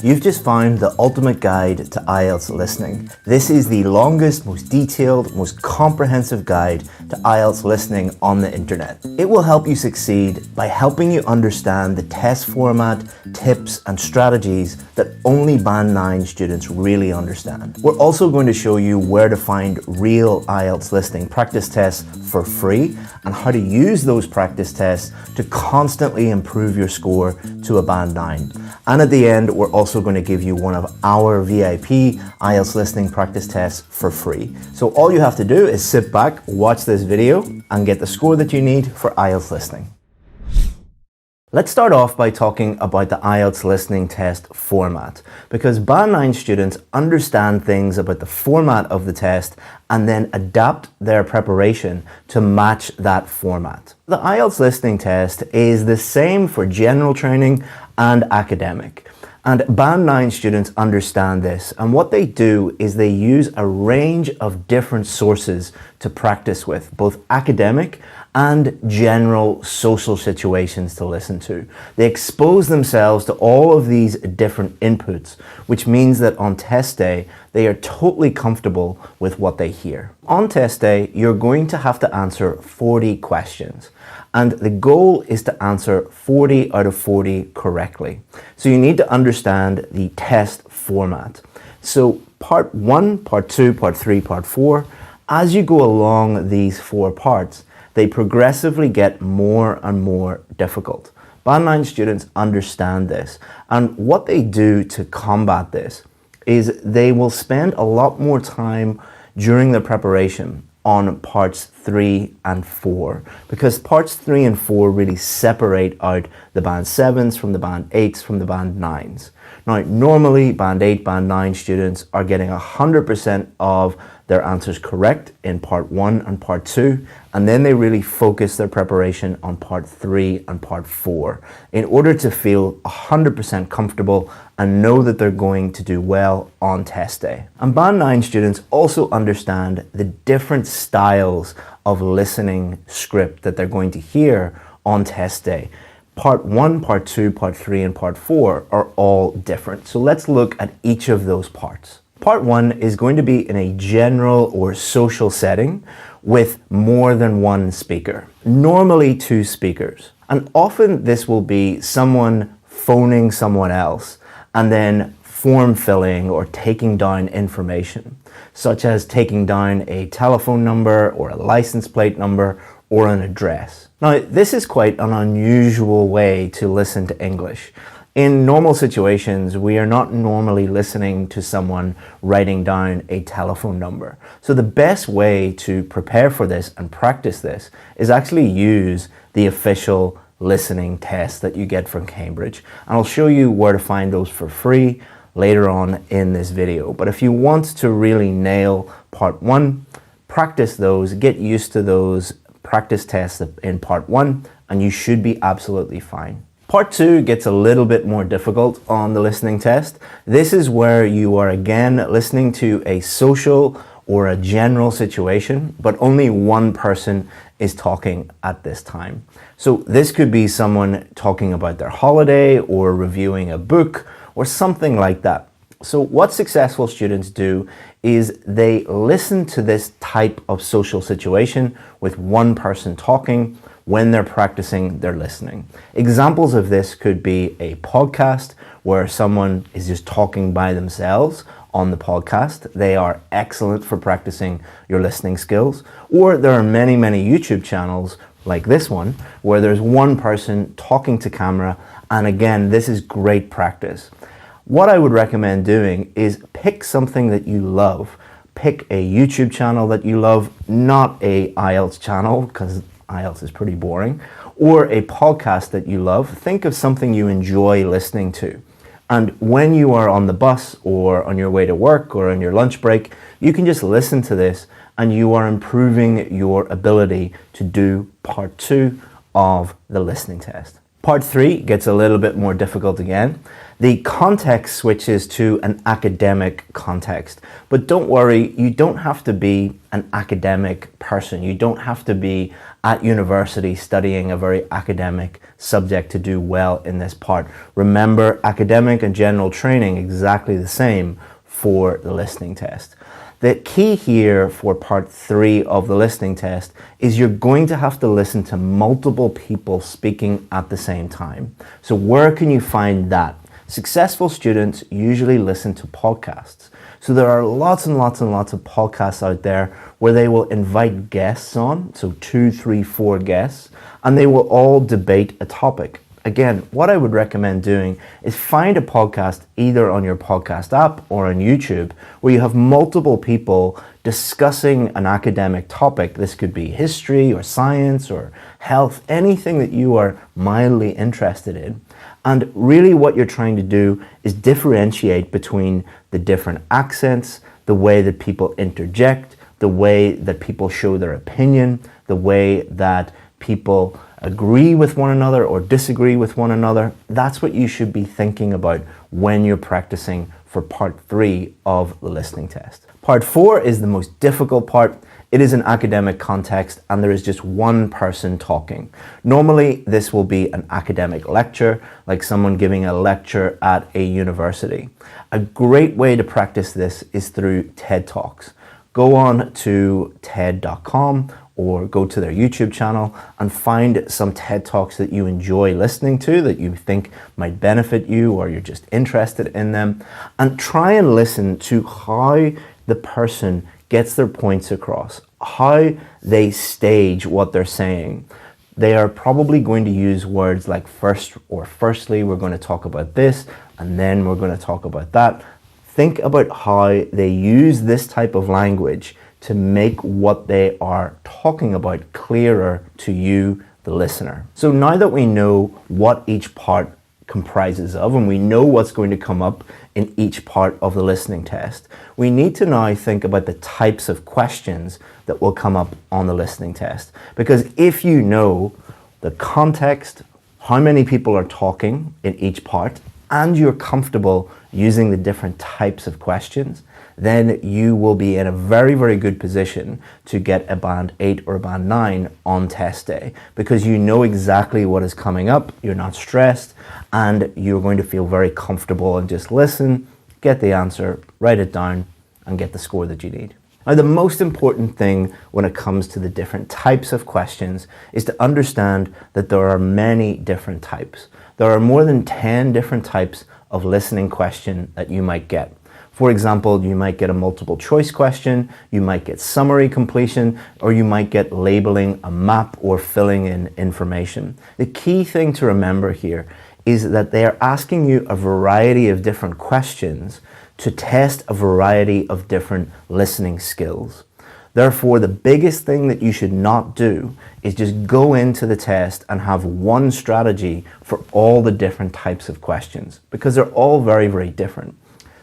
You've just found the ultimate guide to IELTS listening. This is the longest, most detailed, most comprehensive guide to IELTS listening on the internet. It will help you succeed by helping you understand the test format, tips and strategies that only Band 9 students really understand. We're also going to show you where to find real IELTS listening practice tests for free and how to use those practice tests to constantly improve your score to a Band 9. And at the end, we're also going to give you one of our VIP IELTS listening practice tests for free. So all you have to do is sit back, watch this video, and get the score that you need for IELTS listening. Let's start off by talking about the IELTS listening test format, because Band 9 students understand things about the format of the test and then adapt their preparation to match that format. The IELTS listening test is the same for general training and academic. And Band 9 students understand this, and what they do is they use a range of different sources to practice with, both academic and general social situations to listen to. They expose themselves to all of these different inputs, which means that on test day, they are totally comfortable with what they hear. On test day, you're going to have to answer 40 questions. And the goal is to answer 40 out of 40 correctly. So you need to understand the test format. So part 1, part 2, part 3, part 4, as you go along these 4 parts, they progressively get more and more difficult. Band 9 students understand this, and what they do to combat this is they will spend a lot more time during the preparation on parts 3 and 4, because parts 3 and 4 really separate out the Band 7s from the Band 8s from the Band 9s. Now, normally Band 8, Band 9 students are getting 100% of their answers correct in part 1 and part 2, and then they really focus their preparation on part 3 and part 4 in order to feel 100% comfortable and know that they're going to do well on test day. And Band 9 students also understand the different styles of listening script that they're going to hear on test day. Part 1, part 2, part 3, and part 4 are all different. So let's look at each of those parts. Part 1 is going to be in a general or social setting with more than one speaker, normally 2 speakers. And often this will be someone phoning someone else and then form filling or taking down information, such as taking down a telephone number or a license plate number or an address. Now, this is quite an unusual way to listen to English. In normal situations, we are not normally listening to someone writing down a telephone number. So the best way to prepare for this and practice this is actually use the official listening test that you get from Cambridge. And I'll show you where to find those for free later on in this video. But if you want to really nail part 1, practice those, get used to those practice tests in part 1, and you should be absolutely fine. Part 2 gets a little bit more difficult on the listening test. This is where you are again listening to a social or a general situation, but only one person is talking at this time. So this could be someone talking about their holiday or reviewing a book or something like that. So what successful students do is they listen to this type of social situation with one person talking when they're practicing their listening. Examples of this could be a podcast where someone is just talking by themselves on the podcast. They are excellent for practicing your listening skills. Or there are many YouTube channels like this one where there's one person talking to camera, and again, this is great practice. What I would recommend doing is pick something that you love. Pick a YouTube channel that you love, not a IELTS channel, because IELTS is pretty boring, or a podcast that you love. Think of something you enjoy listening to. And when you are on the bus or on your way to work or on your lunch break, you can just listen to this and you are improving your ability to do part 2 of the listening test. Part 3 gets a little bit more difficult again. The context switches to an academic context. But don't worry, you don't have to be an academic person. You don't have to be at university studying a very academic subject to do well in this part. Remember, academic and general training exactly the same for the listening test. The key here for part 3 of the listening test is you're going to have to listen to multiple people speaking at the same time. So where can you find that? Successful students usually listen to podcasts. So there are lots and lots and lots of podcasts out there where they will invite guests on, so 2, 3, 4 guests, and they will all debate a topic. Again, what I would recommend doing is find a podcast either on your podcast app or on YouTube where you have multiple people discussing an academic topic. This could be history or science or health, anything that you are mildly interested in. And really what you're trying to do is differentiate between the different accents, the way that people interject, the way that people show their opinion, the way that people agree with one another or disagree with one another. That's what you should be thinking about when you're practicing for part 3 of the listening test. Part 4 is the most difficult part. It is an academic context and there is just one person talking. Normally, this will be an academic lecture, like someone giving a lecture at a university. A great way to practice this is through TED Talks. Go on to TED.com or go to their YouTube channel and find some TED Talks that you enjoy listening to, that you think might benefit you or you're just interested in them, and try and listen to how the person gets their points across, how they stage what they're saying. They are probably going to use words like first or firstly, we're going to talk about this, and then we're going to talk about that. Think about how they use this type of language to make what they are talking about clearer to you, the listener. So now that we know what each part comprises of and we know what's going to come up in each part of the listening test, we need to now think about the types of questions that will come up on the listening test. Because if you know the context, how many people are talking in each part, and you're comfortable using the different types of questions, then you will be in a very, very good position to get a band 8 or a band 9 on test day, because you know exactly what is coming up, you're not stressed, and you're going to feel very comfortable and just listen, get the answer, write it down, and get the score that you need. Now, the most important thing when it comes to the different types of questions is to understand that there are many different types. There are more than 10 different types of listening question that you might get. For example, you might get a multiple choice question, you might get summary completion, or you might get labeling a map or filling in information. The key thing to remember here is that they are asking you a variety of different questions to test a variety of different listening skills. Therefore, the biggest thing that you should not do is just go into the test and have one strategy for all the different types of questions, because they're all very, very different.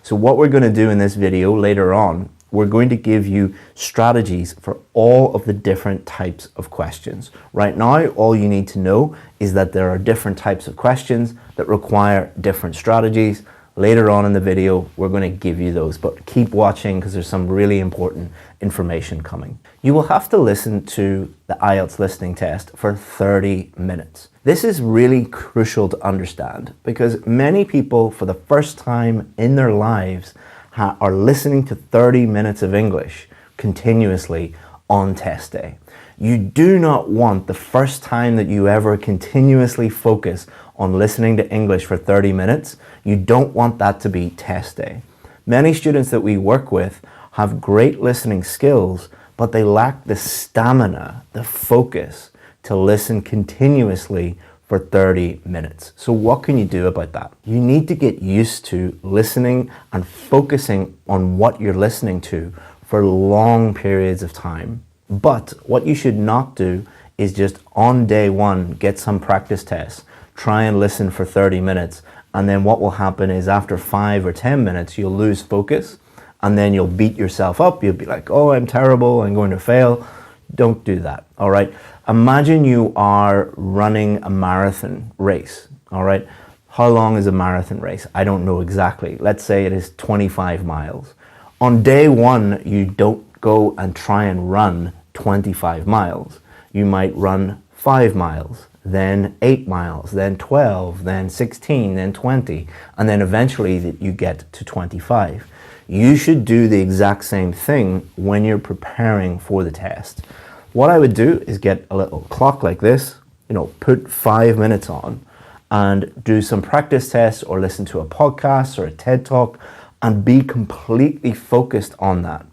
So what we're going to do in this video later on, we're going to give you strategies for all of the different types of questions. Right now, all you need to know is that there are different types of questions that require different strategies. Later on in the video, we're going to give you those, but keep watching because there's some really important information coming. You will have to listen to the IELTS listening test for 30 minutes. This is really crucial to understand because many people for the first time in their lives are listening to 30 minutes of English continuously on test day. You do not want the first time that you ever continuously focus on listening to English for 30 minutes, you don't want that to be test day. Many students that we work with have great listening skills, but they lack the stamina, the focus to listen continuously for 30 minutes. So what can you do about that? You need to get used to listening and focusing on what you're listening to for long periods of time. But what you should not do is just on day one, get some practice tests, try and listen for 30 minutes. And then what will happen is after 5 or 10 minutes, you'll lose focus and then you'll beat yourself up. You'll be like, oh, I'm terrible, I'm going to fail. Don't do that, all right? Imagine you are running a marathon race, all right? How long is a marathon race? I don't know exactly. Let's say it is 25 miles. On day one, you don't go and try and run 25 miles. You might run 5 miles, then 8 miles, then 12, then 16, then 20, and then eventually you get to 25. You should do the exact same thing when you're preparing for the test. What I would do is get a little clock like this, put 5 minutes on, and do some practice tests or listen to a podcast or a TED Talk and be completely focused on that.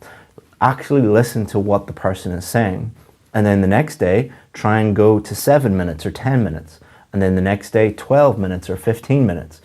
Actually listen to what the person is saying. And then the next day, try and go to 7 minutes or 10 minutes. And then the next day, 12 minutes or 15 minutes.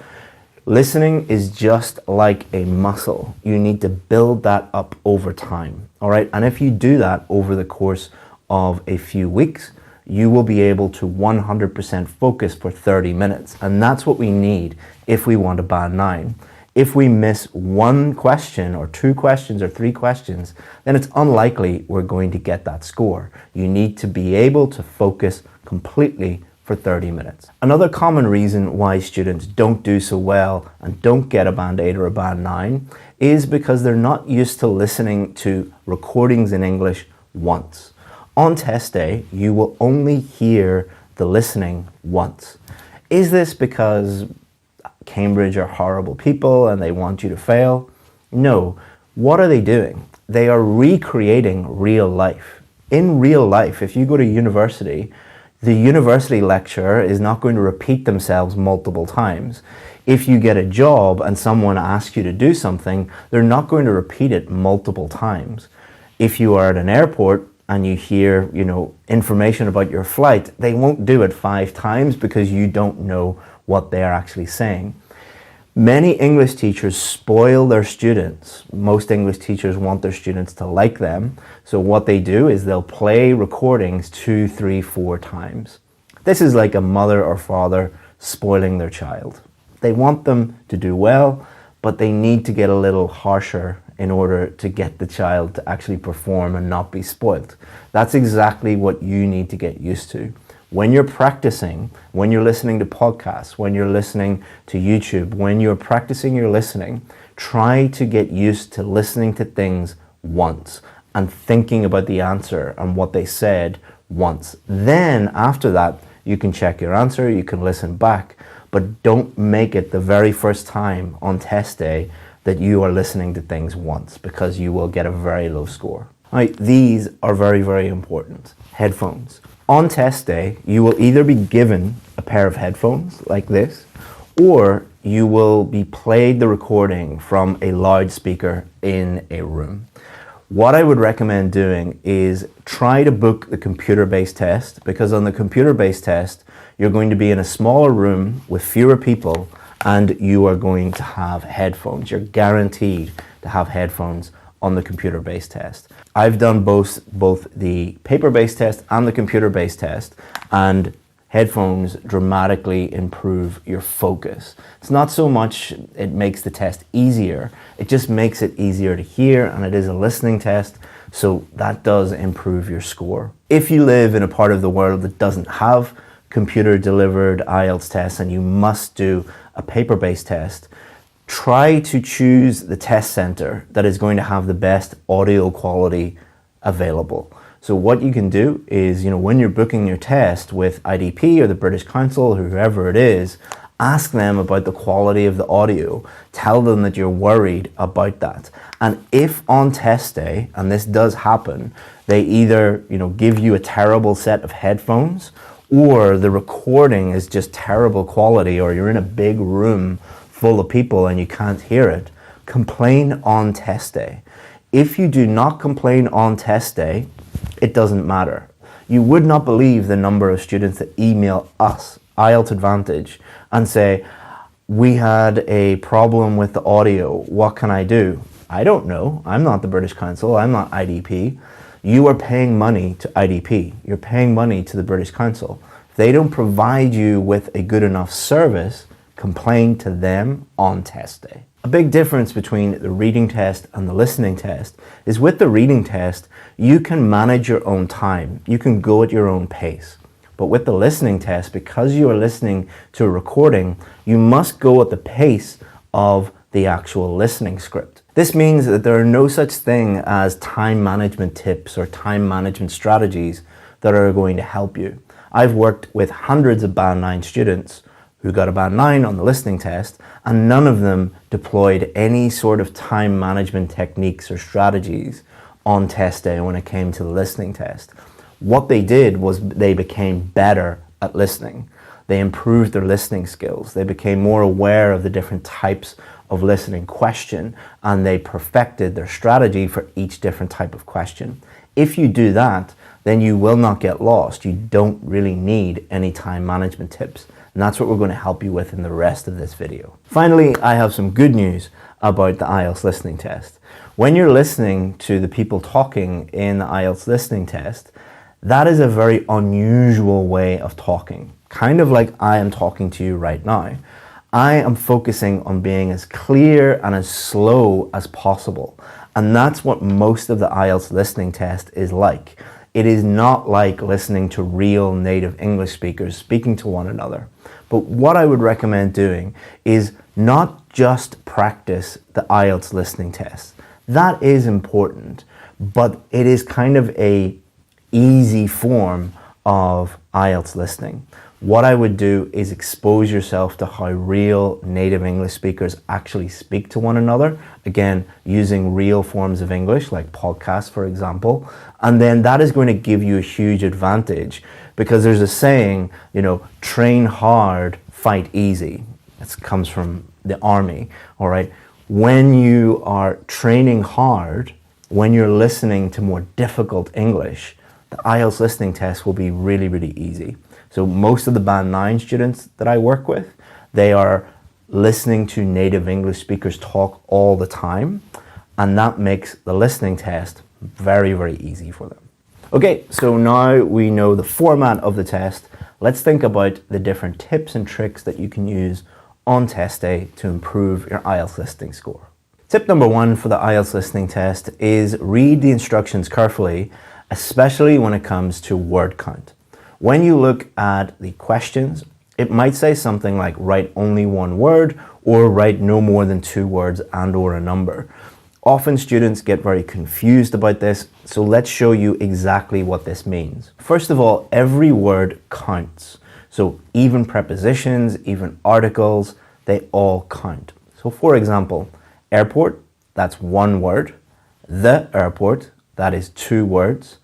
Listening is just like a muscle. You need to build that up over time. All right. And if you do that over the course of a few weeks, you will be able to 100% focus for 30 minutes. And that's what we need if we want a band 9. If we miss one question or 2 questions or 3 questions, then it's unlikely we're going to get that score. You need to be able to focus completely for 30 minutes. Another common reason why students don't do so well and don't get a band 8 or a band 9 is because they're not used to listening to recordings in English once. On test day, you will only hear the listening once. Is this because Cambridge are horrible people and they want you to fail? No. What are they doing? They are recreating real life. In real life, if you go to university, the university lecturer is not going to repeat themselves multiple times. If you get a job and someone asks you to do something, they're not going to repeat it multiple times. If you are at an airport and you hear, information about your flight, they won't do it 5 times because you don't know what they're actually saying. Many English teachers spoil their students. Most English teachers want their students to like them. So what they do is they'll play recordings 2, 3, 4 times. This is like a mother or father spoiling their child. They want them to do well, but they need to get a little harsher in order to get the child to actually perform and not be spoilt. That's exactly what you need to get used to. When you're practicing, when you're listening to podcasts, when you're listening to YouTube, when you're practicing your listening, try to get used to listening to things once and thinking about the answer and what they said once. Then after that, you can check your answer, you can listen back, but don't make it the very first time on test day that you are listening to things once, because you will get a very low score. All right, these are very, very important. Headphones. On test day, you will either be given a pair of headphones like this, or you will be played the recording from a loudspeaker in a room. What I would recommend doing is try to book the computer-based test, because on the computer-based test, you're going to be in a smaller room with fewer people and you are going to have headphones. You're guaranteed to have headphones on the computer-based test. I've done both the paper-based test and the computer-based test, and headphones dramatically improve your focus. It's not so much it makes the test easier, it just makes it easier to hear, and it is a listening test, so that does improve your score. If you live in a part of the world that doesn't have computer-delivered IELTS tests and you must do a paper-based test, try to choose the test center that is going to have the best audio quality available. So what you can do is, when you're booking your test with IDP or the British Council, whoever it is, ask them about the quality of the audio. Tell them that you're worried about that. And if on test day, and this does happen, they either, give you a terrible set of headphones, or the recording is just terrible quality, or you're in a big room full of people and you can't hear it, complain on test day. If you do not complain on test day, it doesn't matter. You would not believe the number of students that email us, IELTS Advantage, and say, we had a problem with the audio, what can I do? I don't know, I'm not the British Council, I'm not IDP. You are paying money to IDP, you're paying money to the British Council. If they don't provide you with a good enough service, complain to them on test day. A big difference between the reading test and the listening test is with the reading test, you can manage your own time. You can go at your own pace. But with the listening test, because you are listening to a recording, you must go at the pace of the actual listening script. This means that there are no such thing as time management tips or time management strategies that are going to help you. I've worked with hundreds of Band 9 students who got a Band 9 on the listening test, and none of them deployed any sort of time management techniques or strategies on test day when it came to the listening test. What they did was they became better at listening. They improved their listening skills. They became more aware of the different types of listening question, and they perfected their strategy for each different type of question. If you do that, then you will not get lost. You don't really need any time management tips. And that's what we're going to help you with in the rest of this video. Finally, I have some good news about the IELTS listening test. When you're listening to the people talking in the IELTS listening test, that is a very unusual way of talking. Kind of like I am talking to you right now. I am focusing on being as clear and as slow as possible. And that's what most of the IELTS listening test is like. It is not like listening to real native English speakers speaking to one another. But what I would recommend doing is not just practice the IELTS listening test. That is important, but it is kind of a easy form of IELTS listening. What I would do is expose yourself to how real native English speakers actually speak to one another. Again, using real forms of English, like podcasts, for example. And then that is going to give you a huge advantage because there's a saying, train hard, fight easy. It comes from the army, all right? When you are training hard, when you're listening to more difficult English, the IELTS listening test will be really, really easy. So most of the Band 9 students that I work with, they are listening to native English speakers talk all the time, and that makes the listening test very, very easy for them. Okay, so now we know the format of the test. Let's think about the different tips and tricks that you can use on test day to improve your IELTS listening score. Tip number 1 for the IELTS listening test is read the instructions carefully, especially when it comes to word count. When you look at the questions, it might say something like write only one word or write no more than 2 words and or a number. Often students get very confused about this, so let's show you exactly what this means. First of all, every word counts. So even prepositions, even articles, they all count. So for example, airport, that's 1 word. The airport, that is 2 words.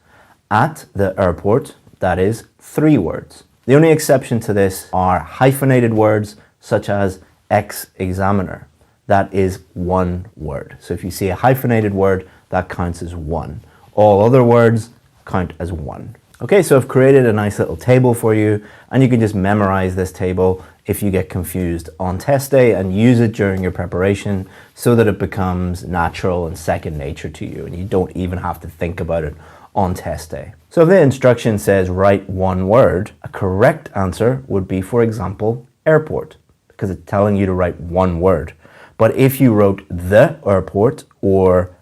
At the airport, that is 3 words. The only exception to this are hyphenated words such as ex-examiner. That is 1 word. So if you see a hyphenated word, that counts as 1. All other words count as 1. Okay, so I've created a nice little table for you, and you can just memorize this table if you get confused on test day and use it during your preparation so that it becomes natural and second nature to you and you don't even have to think about it on test day. So if the instruction says write 1 word, a correct answer would be, for example, airport, because it's telling you to write 1 word. But if you wrote the airport or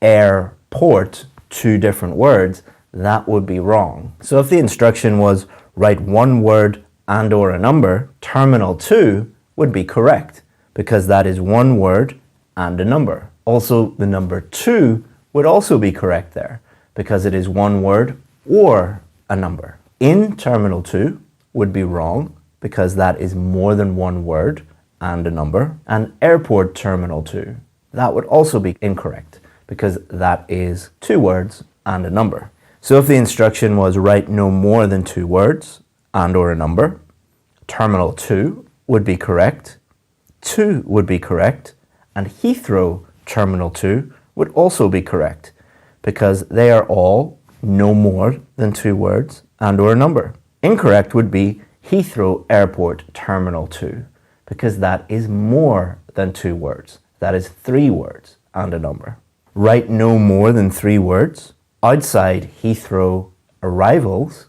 airport, 2 different words, that would be wrong. So if the instruction was write 1 word and or a number, terminal 2 would be correct, because that is 1 word and a number. Also, the number 2 would also be correct there, because it is 1 word or a number. In terminal 2 would be wrong, because that is more than 1 word and a number. And airport terminal 2, that would also be incorrect, because that is 2 words and a number. So if the instruction was write no more than 2 words and or a number, terminal 2 would be correct, 2 would be correct, and Heathrow terminal 2 would also be correct, because they are all no more than 2 words and or a number. Incorrect would be Heathrow Airport Terminal 2, because that is more than 2 words. That is 3 words and a number. Write no more than 3 words. Outside Heathrow Arrivals,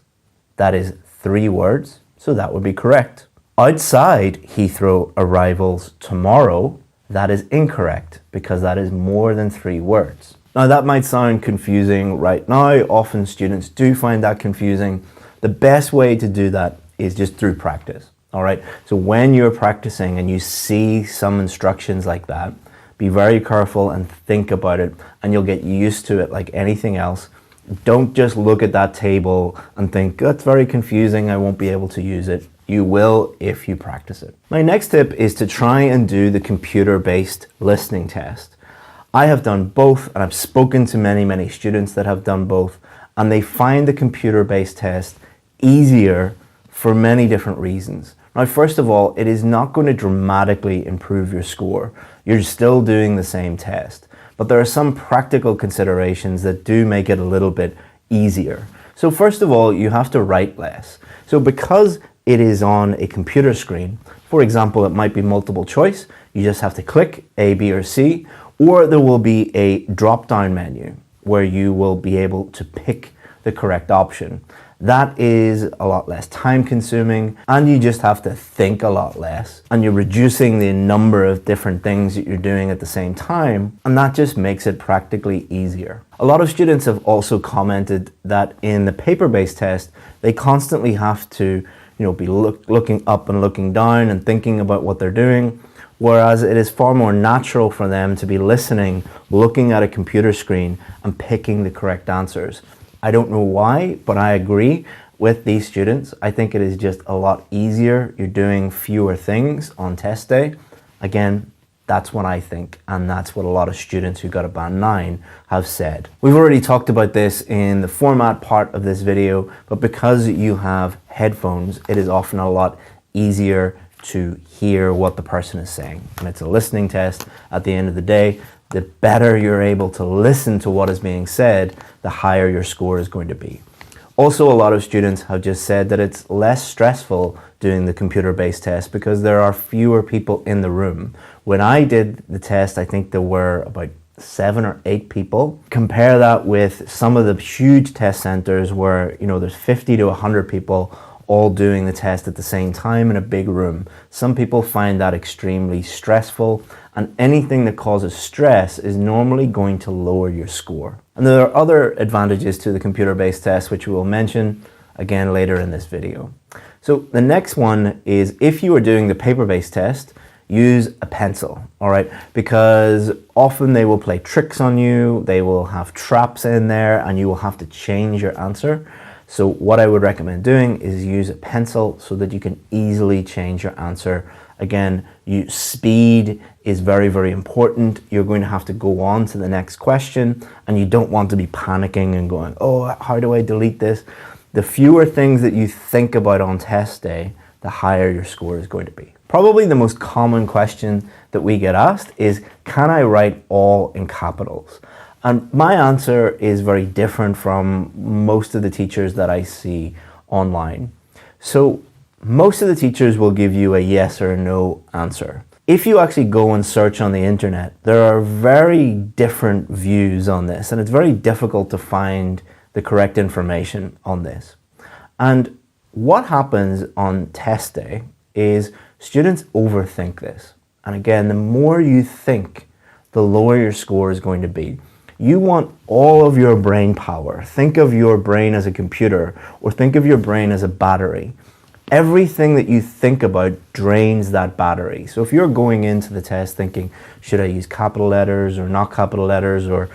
that is 3 words, so that would be correct. Outside Heathrow Arrivals tomorrow, That is incorrect because that is more than 3 words. Now that might sound confusing right now. Often students do find that confusing. The best way to do that is just through practice. All right. So when you're practicing and you see some instructions like that, be very careful and think about it, and you'll get used to it like anything else. Don't just look at that table and think, that's very confusing, I won't be able to use it. You will if you practice it. My next tip is to try and do the computer-based listening test. I have done both, and I've spoken to many students that have done both, and they find the computer-based test easier for many different reasons. Now, first of all, it is not going to dramatically improve your score. You're still doing the same test, but there are some practical considerations that do make it a little bit easier. So first of all, you have to write less. So because it is on a computer screen, for example, it might be multiple choice. You just have to click A, B, or C, or there will be a drop-down menu where you will be able to pick the correct option. That is a lot less time consuming, and you just have to think a lot less, and you're reducing the number of different things that you're doing at the same time, and that just makes it practically easier. A lot of students have also commented that in the paper-based test, they constantly have to be looking up and looking down and thinking about what they're doing, whereas it is far more natural for them to be listening, looking at a computer screen, and picking the correct answers. I don't know why, but I agree with these students. I think it is just a lot easier. You're doing fewer things on test day. Again, that's what I think, and that's what a lot of students who got a band 9 have said. We've already talked about this in the format part of this video, but because you have headphones, it is often a lot easier to hear what the person is saying. And it's a listening test at the end of the day. The better you're able to listen to what is being said, the higher your score is going to be. Also, a lot of students have just said that it's less stressful doing the computer-based test because there are fewer people in the room. When I did the test, I think there were about 7 or 8 people. Compare that with some of the huge test centers where there's 50 to 100 people all doing the test at the same time in a big room. Some people find that extremely stressful, and anything that causes stress is normally going to lower your score. And there are other advantages to the computer-based test, which we will mention again later in this video. So the next one is, if you are doing the paper-based test, use a pencil, all right? Because often they will play tricks on you, they will have traps in there, and you will have to change your answer. So what I would recommend doing is use a pencil so that you can easily change your answer. Again, speed is very important. You're going to have to go on to the next question, and you don't want to be panicking and going, oh, how do I delete this? The fewer things that you think about on test day, the higher your score is going to be. Probably the most common question that we get asked is, can I write all in capitals? And my answer is very different from most of the teachers that I see online. So most of the teachers will give you a yes or a no answer. If you actually go and search on the internet, there are very different views on this, and it's very difficult to find the correct information on this. And what happens on test day is students overthink this. And again, the more you think, the lower your score is going to be. You want all of your brain power. Think of your brain as a computer, or think of your brain as a battery. Everything that you think about drains that battery. So if you're going into the test thinking, should I use capital letters or not capital letters, or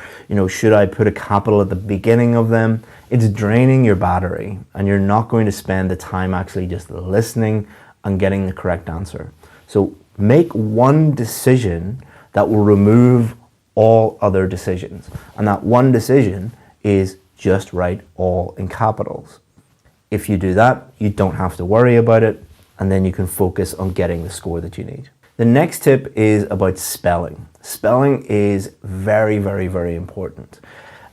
should I put a capital at the beginning of them, it's draining your battery, and you're not going to spend the time actually just listening and getting the correct answer. So make one decision that will remove all other decisions. And that one decision is just write all in capitals. If you do that, you don't have to worry about it, and then you can focus on getting the score that you need. The next tip is about spelling. Spelling is very important.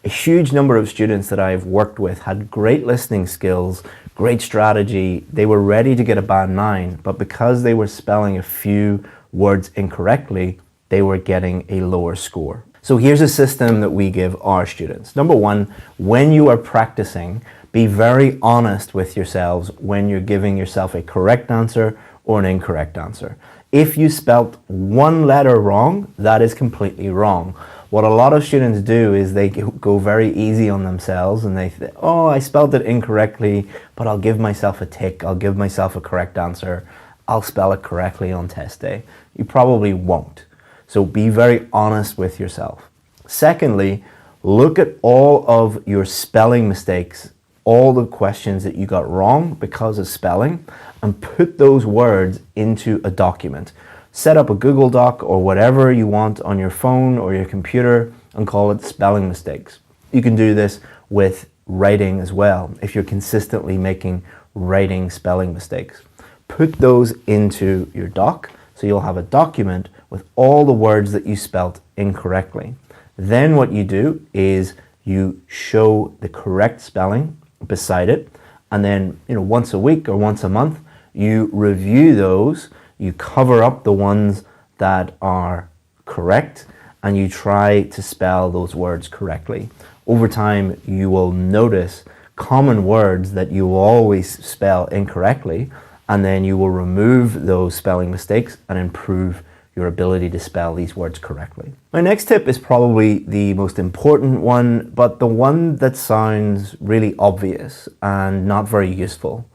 A huge number of students that I've worked with had great listening skills, great strategy. They were ready to get a band 9, but because they were spelling a few words incorrectly, they were getting a lower score. So here's a system that we give our students. Number one, when you are practicing, be very honest with yourselves when you're giving yourself a correct answer or an incorrect answer. If you spelt one letter wrong, that is completely wrong. What a lot of students do is they go very easy on themselves and they think, oh, I spelled it incorrectly, but I'll give myself a tick, I'll give myself a correct answer, I'll spell it correctly on test day. You probably won't. So be very honest with yourself. Secondly, look at all of your spelling mistakes, all the questions that you got wrong because of spelling, and put those words into a document. Set up a Google Doc or whatever you want on your phone or your computer and call it spelling mistakes. You can do this with writing as well if you're consistently making writing spelling mistakes. Put those into your doc so you'll have a document with all the words that you spelt incorrectly. Then what you do is you show the correct spelling beside it, and then once a week or once a month you review those. You cover up the ones that are correct and you try to spell those words correctly. Over time, you will notice common words that you always spell incorrectly, and then you will remove those spelling mistakes and improve your ability to spell these words correctly. My next tip is probably the most important one, but the one that sounds really obvious and not very useful.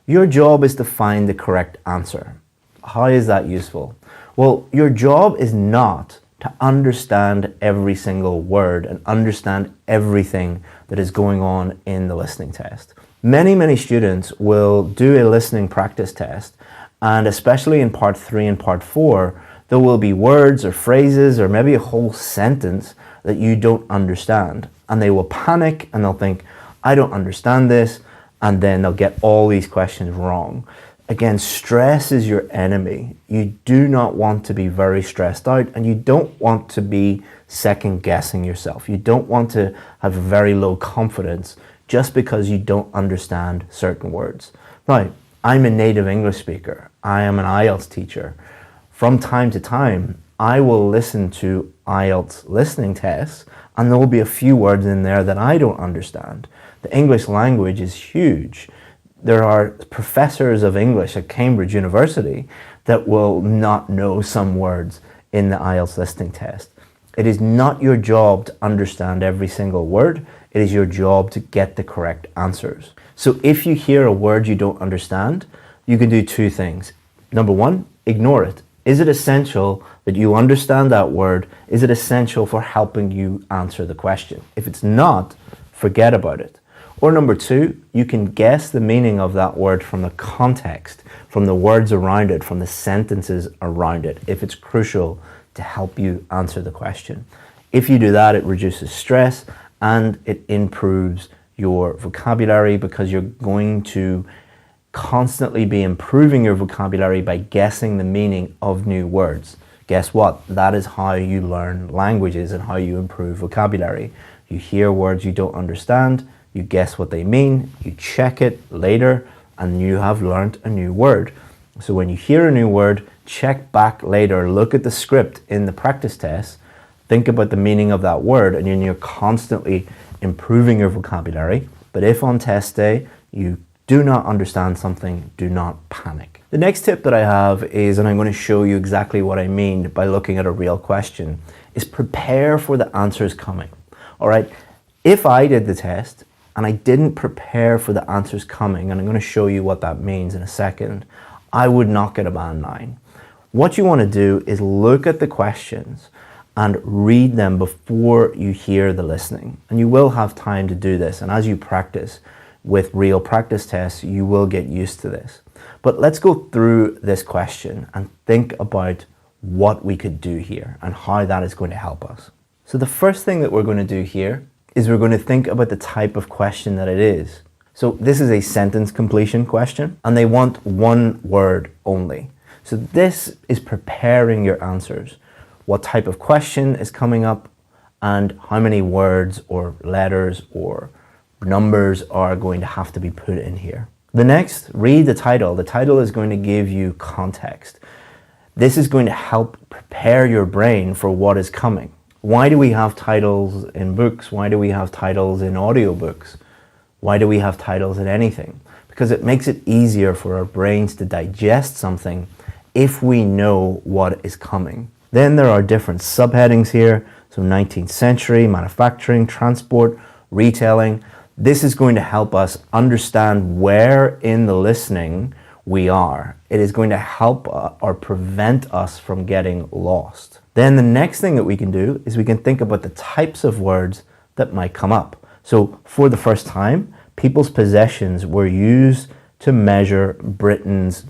Your job is to find the correct answer. How is that useful? Well, your job is not to understand every single word and understand everything that is going on in the listening test. Many students will do a listening practice test, and especially in part 3 and part 4, there will be words or phrases or maybe a whole sentence that you don't understand. And they will panic and they'll think, I don't understand this, and then they'll get all these questions wrong. Again, stress is your enemy. You do not want to be very stressed out, and you don't want to be second guessing yourself. You don't want to have very low confidence just because you don't understand certain words. Now, I'm a native English speaker. I am an IELTS teacher. From time to time, I will listen to IELTS listening tests, and there will be a few words in there that I don't understand. The English language is huge. There are professors of English at Cambridge University that will not know some words in the IELTS listening test. It is not your job to understand every single word. It is your job to get the correct answers. So if you hear a word you don't understand, you can do two things. Number one, ignore it. Is it essential that you understand that word? Is it essential for helping you answer the question? If it's not, forget about it. Or number two, you can guess the meaning of that word from the context, from the words around it, from the sentences around it, if it's crucial to help you answer the question. If you do that, it reduces stress and it improves your vocabulary because you're going to constantly be improving your vocabulary by guessing the meaning of new words. Guess what? That is how you learn languages and how you improve vocabulary. You hear words you don't understand, you guess what they mean, you check it later, and you have learned a new word. So when you hear a new word, check back later, look at the script in the practice test, think about the meaning of that word, and then you're constantly improving your vocabulary. But if on test day you do not understand something, do not panic. The next tip that I have is, and I'm going to show you exactly what I mean by looking at a real question, is prepare for the answers coming. All right, if I did the test and I didn't prepare for the answers coming, and I'm going to show you what that means in a second, I would not get a band 9. What you want to do is look at the questions and read them before you hear the listening. And you will have time to do this, and as you practice with real practice tests, you will get used to this. But let's go through this question and think about what we could do here and how that is going to help us. So the first thing that we're going to do here is we're going to think about the type of question that it is. So this is a sentence completion question, and they want one word only. So this is preparing your answers. What type of question is coming up and how many words or letters or numbers are going to have to be put in here. The next, read the title. The title is going to give you context. This is going to help prepare your brain for what is coming. Why do we have titles in books? Why do we have titles in audiobooks? Why do we have titles in anything? Because it makes it easier for our brains to digest something if we know what is coming. Then there are different subheadings here. So 19th century, manufacturing, transport, retailing. This is going to help us understand where in the listening we are. It is going to help or prevent us from getting lost. Then the next thing that we can do is we can think about the types of words that might come up. So for the first time, people's possessions were used to measure Britain's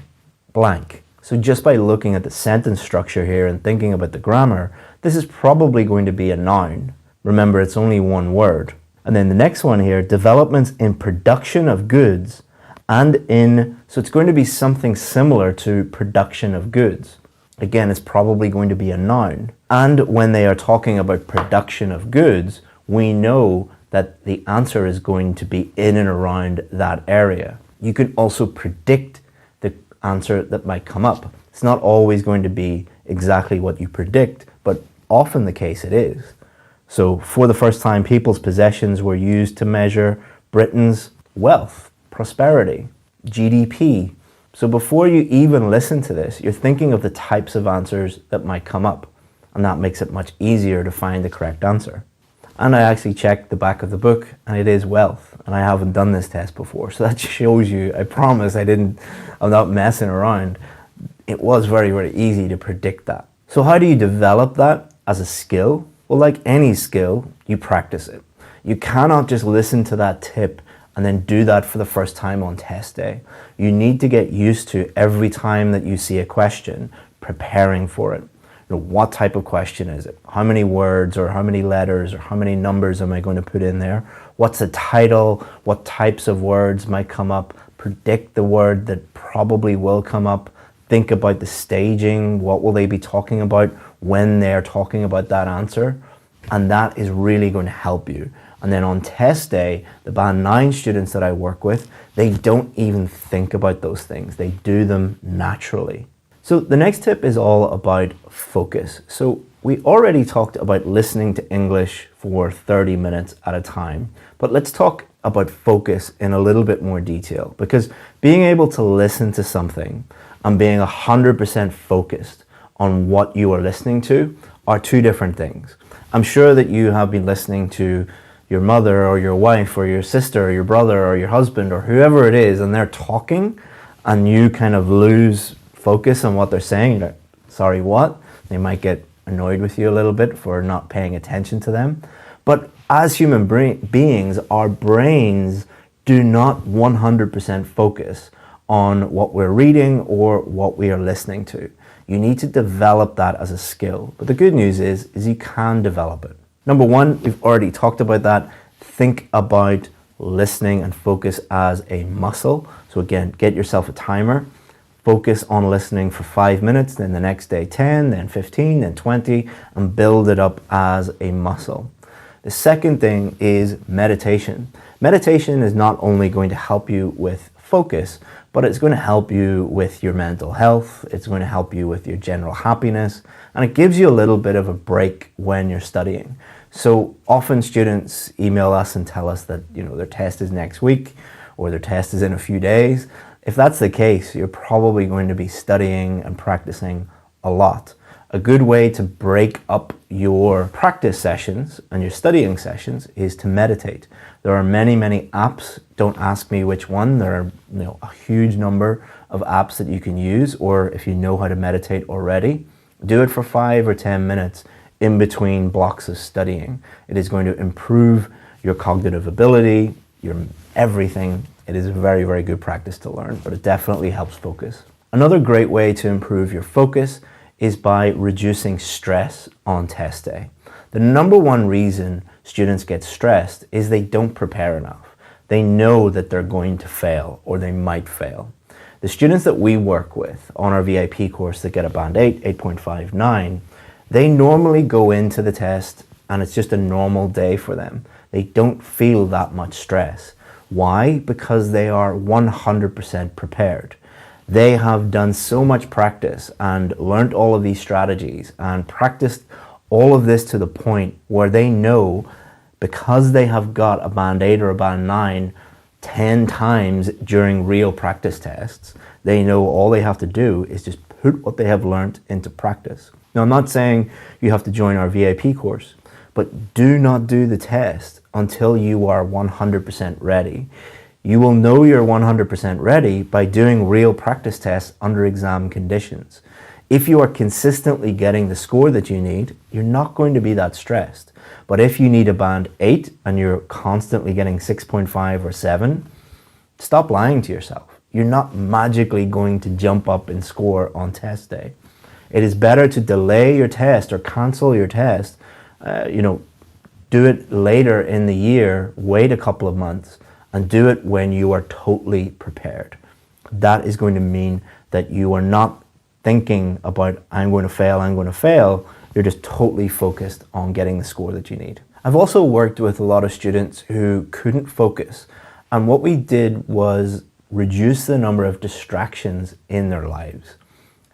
blank. So just by looking at the sentence structure here and thinking about the grammar, this is probably going to be a noun. Remember, it's only one word. And then the next one here, developments in production of goods so it's going to be something similar to production of goods. Again, it's probably going to be a noun. And when they are talking about production of goods, we know that the answer is going to be in and around that area. You can also predict the answer that might come up. It's not always going to be exactly what you predict, but often the case it is. So for the first time, people's possessions were used to measure Britain's wealth, prosperity, GDP. So before you even listen to this, you're thinking of the types of answers that might come up, and that makes it much easier to find the correct answer. And I actually checked the back of the book, and it is wealth, and I haven't done this test before, so that shows you, I promise I'm not messing around. It was very, very easy to predict that. So how do you develop that as a skill? Well, like any skill, you practice it. You cannot just listen to that tip and then do that for the first time on test day. You need to get used to every time that you see a question, preparing for it. What type of question is it? How many words or how many letters or how many numbers am I going to put in there? What's the title? What types of words might come up? Predict the word that probably will come up. Think about the staging. What will they be talking about when they're talking about that answer? And that is really going to help you. And then on test day, the Band 9 students that I work with, they don't even think about those things. They do them naturally. So the next tip is all about focus. So we already talked about listening to English for 30 minutes at a time, but let's talk about focus in a little bit more detail, because being able to listen to something and being 100% focused on what you are listening to are two different things. I'm sure that you have been listening to your mother or your wife or your sister or your brother or your husband or whoever it is, and they're talking and you kind of lose focus on what they're saying. You're like, sorry, what? They might get annoyed with you a little bit for not paying attention to them. But as human beings, our brains do not 100% focus on what we're reading or what we are listening to. You need to develop that as a skill. But the good news is you can develop it. Number one, we've already talked about that. Think about listening and focus as a muscle. So again, get yourself a timer. Focus on listening for 5 minutes, then the next day 10, then 15, then 20, and build it up as a muscle. The second thing is meditation. Meditation is not only going to help you with focus, but it's going to help you with your mental health. It's going to help you with your general happiness, and it gives you a little bit of a break when you're studying. So often students email us and tell us that their test is next week or their test is in a few days. If that's the case, you're probably going to be studying and practicing a lot. A good way to break up your practice sessions and your studying sessions is to meditate. There are many, many apps. Don't ask me which one. There are a huge number of apps that you can use, or if you know how to meditate already, do it for 5 or 10 minutes in between blocks of studying. It is going to improve your cognitive ability, your everything. It is a very, very good practice to learn, but it definitely helps focus. Another great way to improve your focus is by reducing stress on test day. The number one reason students get stressed is they don't prepare enough. They know that they're going to fail or they might fail. The students that we work with on our VIP course that get a band 8, 8.5, 9, they normally go into the test and it's just a normal day for them. They don't feel that much stress. Why? Because they are 100% prepared. They have done so much practice and learned all of these strategies and practiced all of this to the point where they know, because they have got a band 8 or a band 9 10 times during real practice tests, they know all they have to do is just put what they have learned into practice. Now, I'm not saying you have to join our VIP course, but do not do the test until you are 100% ready. You will know you're 100% ready by doing real practice tests under exam conditions. If you are consistently getting the score that you need, you're not going to be that stressed. But if you need a band 8 and you're constantly getting 6.5 or 7, stop lying to yourself. You're not magically going to jump up in score on test day. It is better to delay your test or cancel your test, do it later in the year, wait a couple of months, and do it when you are totally prepared. That is going to mean that you are not thinking about, I'm going to fail. You're just totally focused on getting the score that you need. I've also worked with a lot of students who couldn't focus, and what we did was reduce the number of distractions in their lives.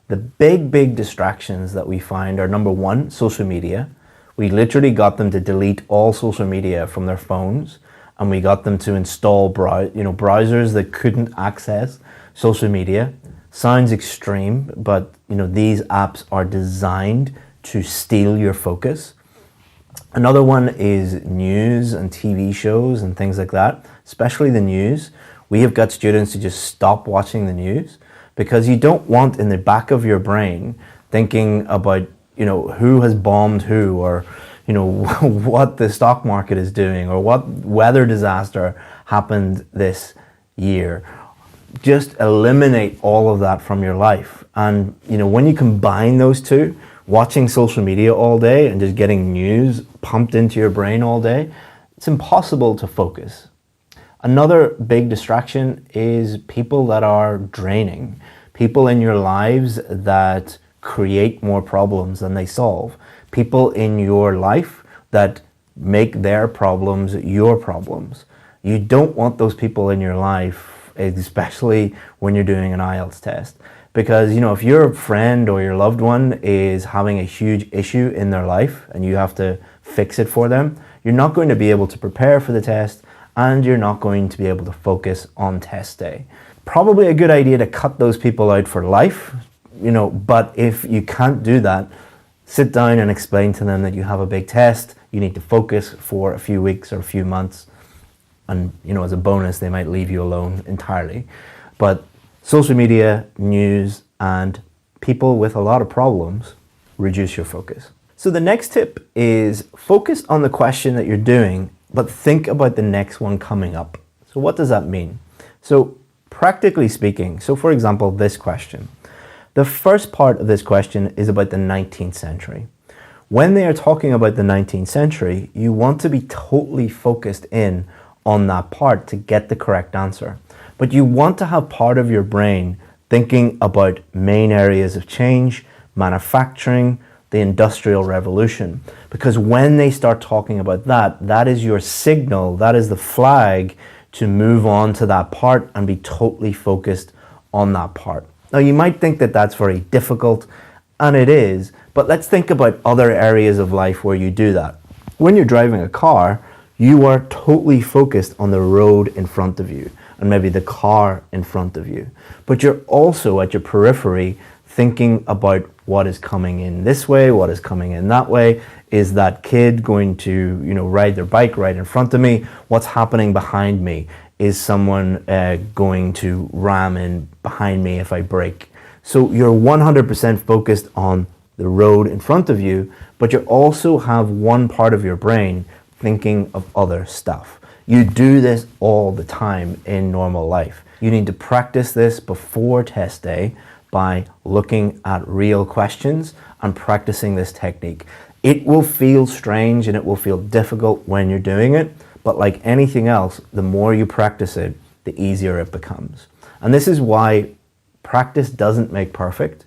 The big distractions that we find are, number one, social media. We literally got them to delete all social media from their phones, and we got them to install browsers that couldn't access social media. Sounds extreme, but these apps are designed to steal your focus. Another one is news and TV shows and things like that, especially the news. We have got students to just stop watching the news because you don't want in the back of your brain thinking about who has bombed who, or what the stock market is doing, or what weather disaster happened this year. Just eliminate all of that from your life. And when you combine those two, watching social media all day and just getting news pumped into your brain all day, it's impossible to focus. Another big distraction is people that are draining, people in your lives that create more problems than they solve. People in your life that make their problems your problems. You don't want those people in your life, especially when you're doing an IELTS test. Because, if your friend or your loved one is having a huge issue in their life and you have to fix it for them, you're not going to be able to prepare for the test, and you're not going to be able to focus on test day. Probably a good idea to cut those people out for life. But if you can't do that, sit down and explain to them that you have a big test, you need to focus for a few weeks or a few months, and as a bonus they might leave you alone entirely. But social media, news, and people with a lot of problems reduce your focus. So the next tip is focus on the question that you're doing, but think about the next one coming up. So what does that mean? So practically speaking, for example, this question. The first part of this question is about the 19th century. When they are talking about the 19th century, you want to be totally focused in on that part to get the correct answer. But you want to have part of your brain thinking about main areas of change, manufacturing, the Industrial Revolution. Because when they start talking about that, that is your signal, that is the flag to move on to that part and be totally focused on that part. Now, you might think that that's very difficult, and it is, but let's think about other areas of life where you do that. When you're driving a car, you are totally focused on the road in front of you and maybe the car in front of you. But you're also at your periphery thinking about what is coming in this way, what is coming in that way. Is that kid going to, ride their bike right in front of me? What's happening behind me? Is someone going to ram in behind me if I brake? So you're 100% focused on the road in front of you, but you also have one part of your brain thinking of other stuff. You do this all the time in normal life. You need to practice this before test day by looking at real questions and practicing this technique. It will feel strange and it will feel difficult when you're doing it, but like anything else, the more you practice it, the easier it becomes. And this is why practice doesn't make perfect.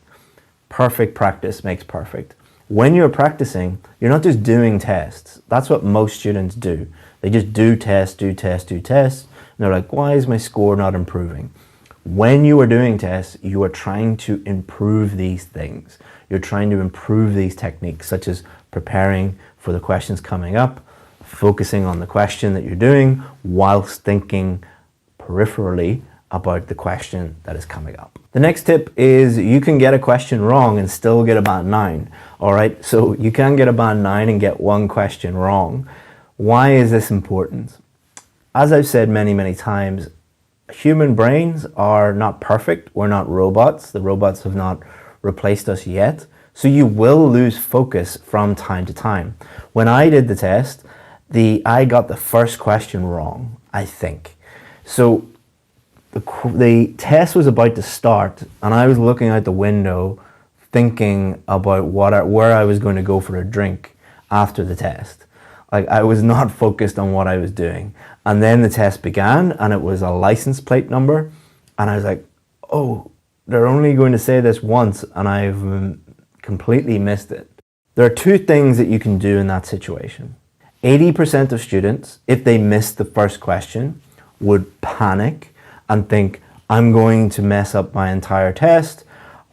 Perfect practice makes perfect. When you're practicing, you're not just doing tests. That's what most students do. They just do tests, and they're like, why is my score not improving? When you are doing tests, you are trying to improve these things. You're trying to improve these techniques, such as preparing for the questions coming up, focusing on the question that you're doing, whilst thinking peripherally about the question that is coming up. The next tip is you can get a question wrong and still get a band 9. All right, so you can get a band 9 and get one question wrong. Why is this important? As I've said many, many times, human brains are not perfect. We're not robots. The robots have not replaced us yet. So you will lose focus from time to time. When I did the test, I got the first question wrong, I think. So the test was about to start and I was looking out the window thinking about where I was going to go for a drink after the test. Like, I was not focused on what I was doing. And then the test began and it was a license plate number. And I was like, oh, they're only going to say this once and I've completely missed it. There are two things that you can do in that situation. 80% of students, if they missed the first question, would panic and think, I'm going to mess up my entire test.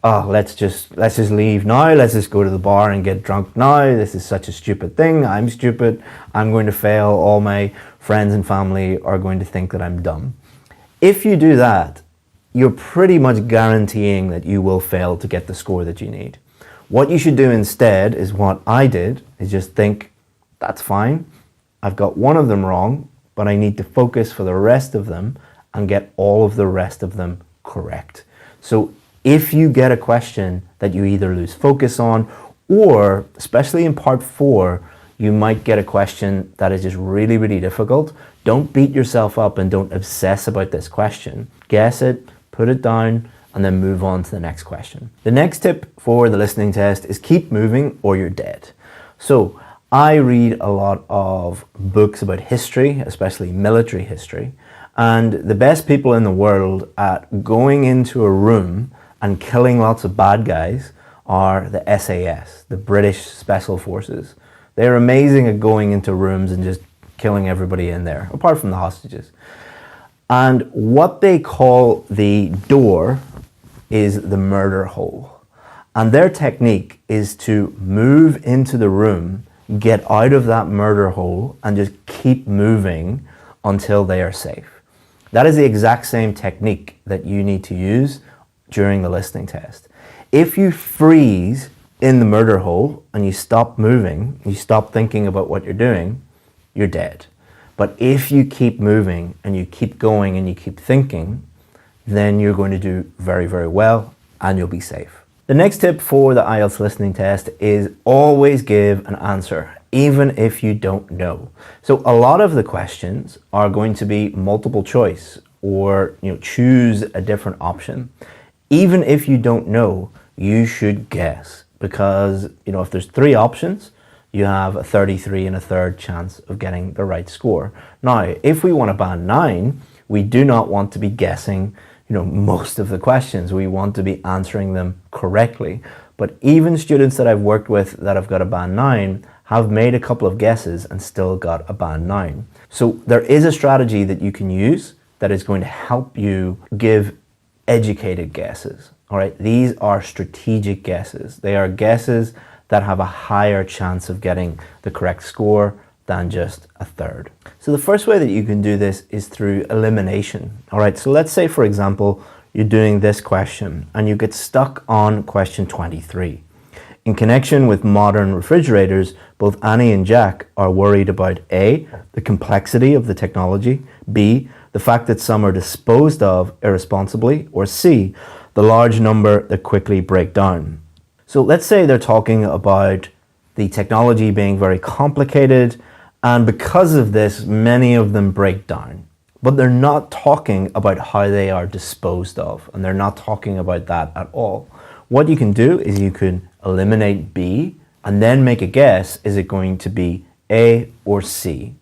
Oh, let's just leave now. Let's just go to the bar and get drunk now. This is such a stupid thing. I'm stupid. I'm going to fail. All my friends and family are going to think that I'm dumb. If you do that, you're pretty much guaranteeing that you will fail to get the score that you need. What you should do instead is what I did, is just think, that's fine. I've got one of them wrong, but I need to focus for the rest of them and get all of the rest of them correct. So if you get a question that you either lose focus on, or especially in part 4, you might get a question that is just really, really difficult, don't beat yourself up and don't obsess about this question. Guess it, put it down, and then move on to the next question. The next tip for the listening test is keep moving or you're dead. So I read a lot of books about history, especially military history, and the best people in the world at going into a room and killing lots of bad guys are the SAS, the British Special Forces. They're amazing at going into rooms and just killing everybody in there, apart from the hostages. And what they call the door is the murder hole. And their technique is to move into the room, get out of that murder hole, and just keep moving until they are safe. That is the exact same technique that you need to use during the listening test. If you freeze in the murder hole and you stop moving, you stop thinking about what you're doing, you're dead. But if you keep moving and you keep going and you keep thinking, then you're going to do very, very well and you'll be safe. The next tip for the IELTS listening test is always give an answer, even if you don't know. So a lot of the questions are going to be multiple choice or choose a different option. Even if you don't know, you should guess, because if there's 3 options, you have a 33 and a third chance of getting the right score. Now, if we want a band 9, we do not want to be guessing most of the questions. We want to be answering them correctly. But even students that I've worked with that have got a band 9 have made a couple of guesses and still got a band 9. So there is a strategy that you can use that is going to help you give educated guesses. All right, these are strategic guesses. They are guesses that have a higher chance of getting the correct score than just a third. So the first way that you can do this is through elimination. All right, so let's say, for example, you're doing this question and you get stuck on question 23. In connection with modern refrigerators, both Annie and Jack are worried about A, the complexity of the technology, B, the fact that some are disposed of irresponsibly, or C, the large number that quickly break down. So let's say they're talking about the technology being very complicated, and because of this, many of them break down. But they're not talking about how they are disposed of, and they're not talking about that at all. What you can do is you can eliminate B, and then make a guess, is it going to be A or C?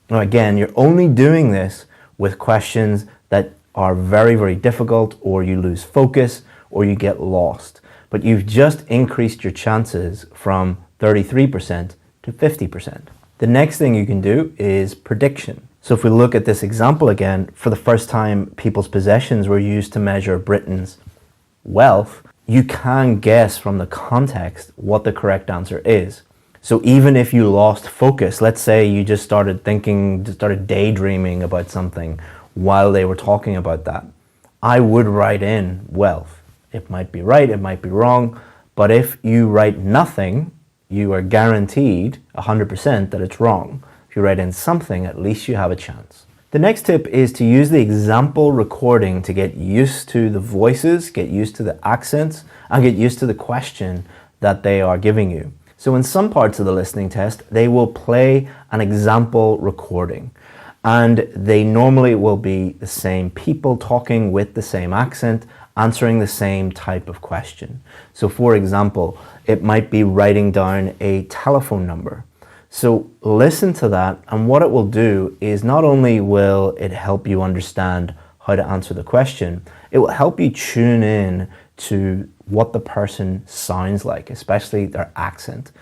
Now again, you're only doing this with questions that are very, very difficult, or you lose focus, or you get lost. But you've just increased your chances from 33% to 50%. The next thing you can do is prediction. So if we look at this example again, for the first time people's possessions were used to measure Britain's wealth, you can guess from the context what the correct answer is. So even if you lost focus, let's say you just started daydreaming about something while they were talking about that, I would write in wealth. It might be right, it might be wrong, but if you write nothing, you are guaranteed 100% that it's wrong. If you write in something, at least you have a chance. The next tip is to use the example recording to get used to the voices, get used to the accents, and get used to the question that they are giving you. So in some parts of the listening test, they will play an example recording, and they normally will be the same people talking with the same accent, answering the same type of question. So for example, it might be writing down a telephone number. So listen to that, and what it will do is not only will it help you understand how to answer the question, it will help you tune in to what the person sounds like, especially their accent.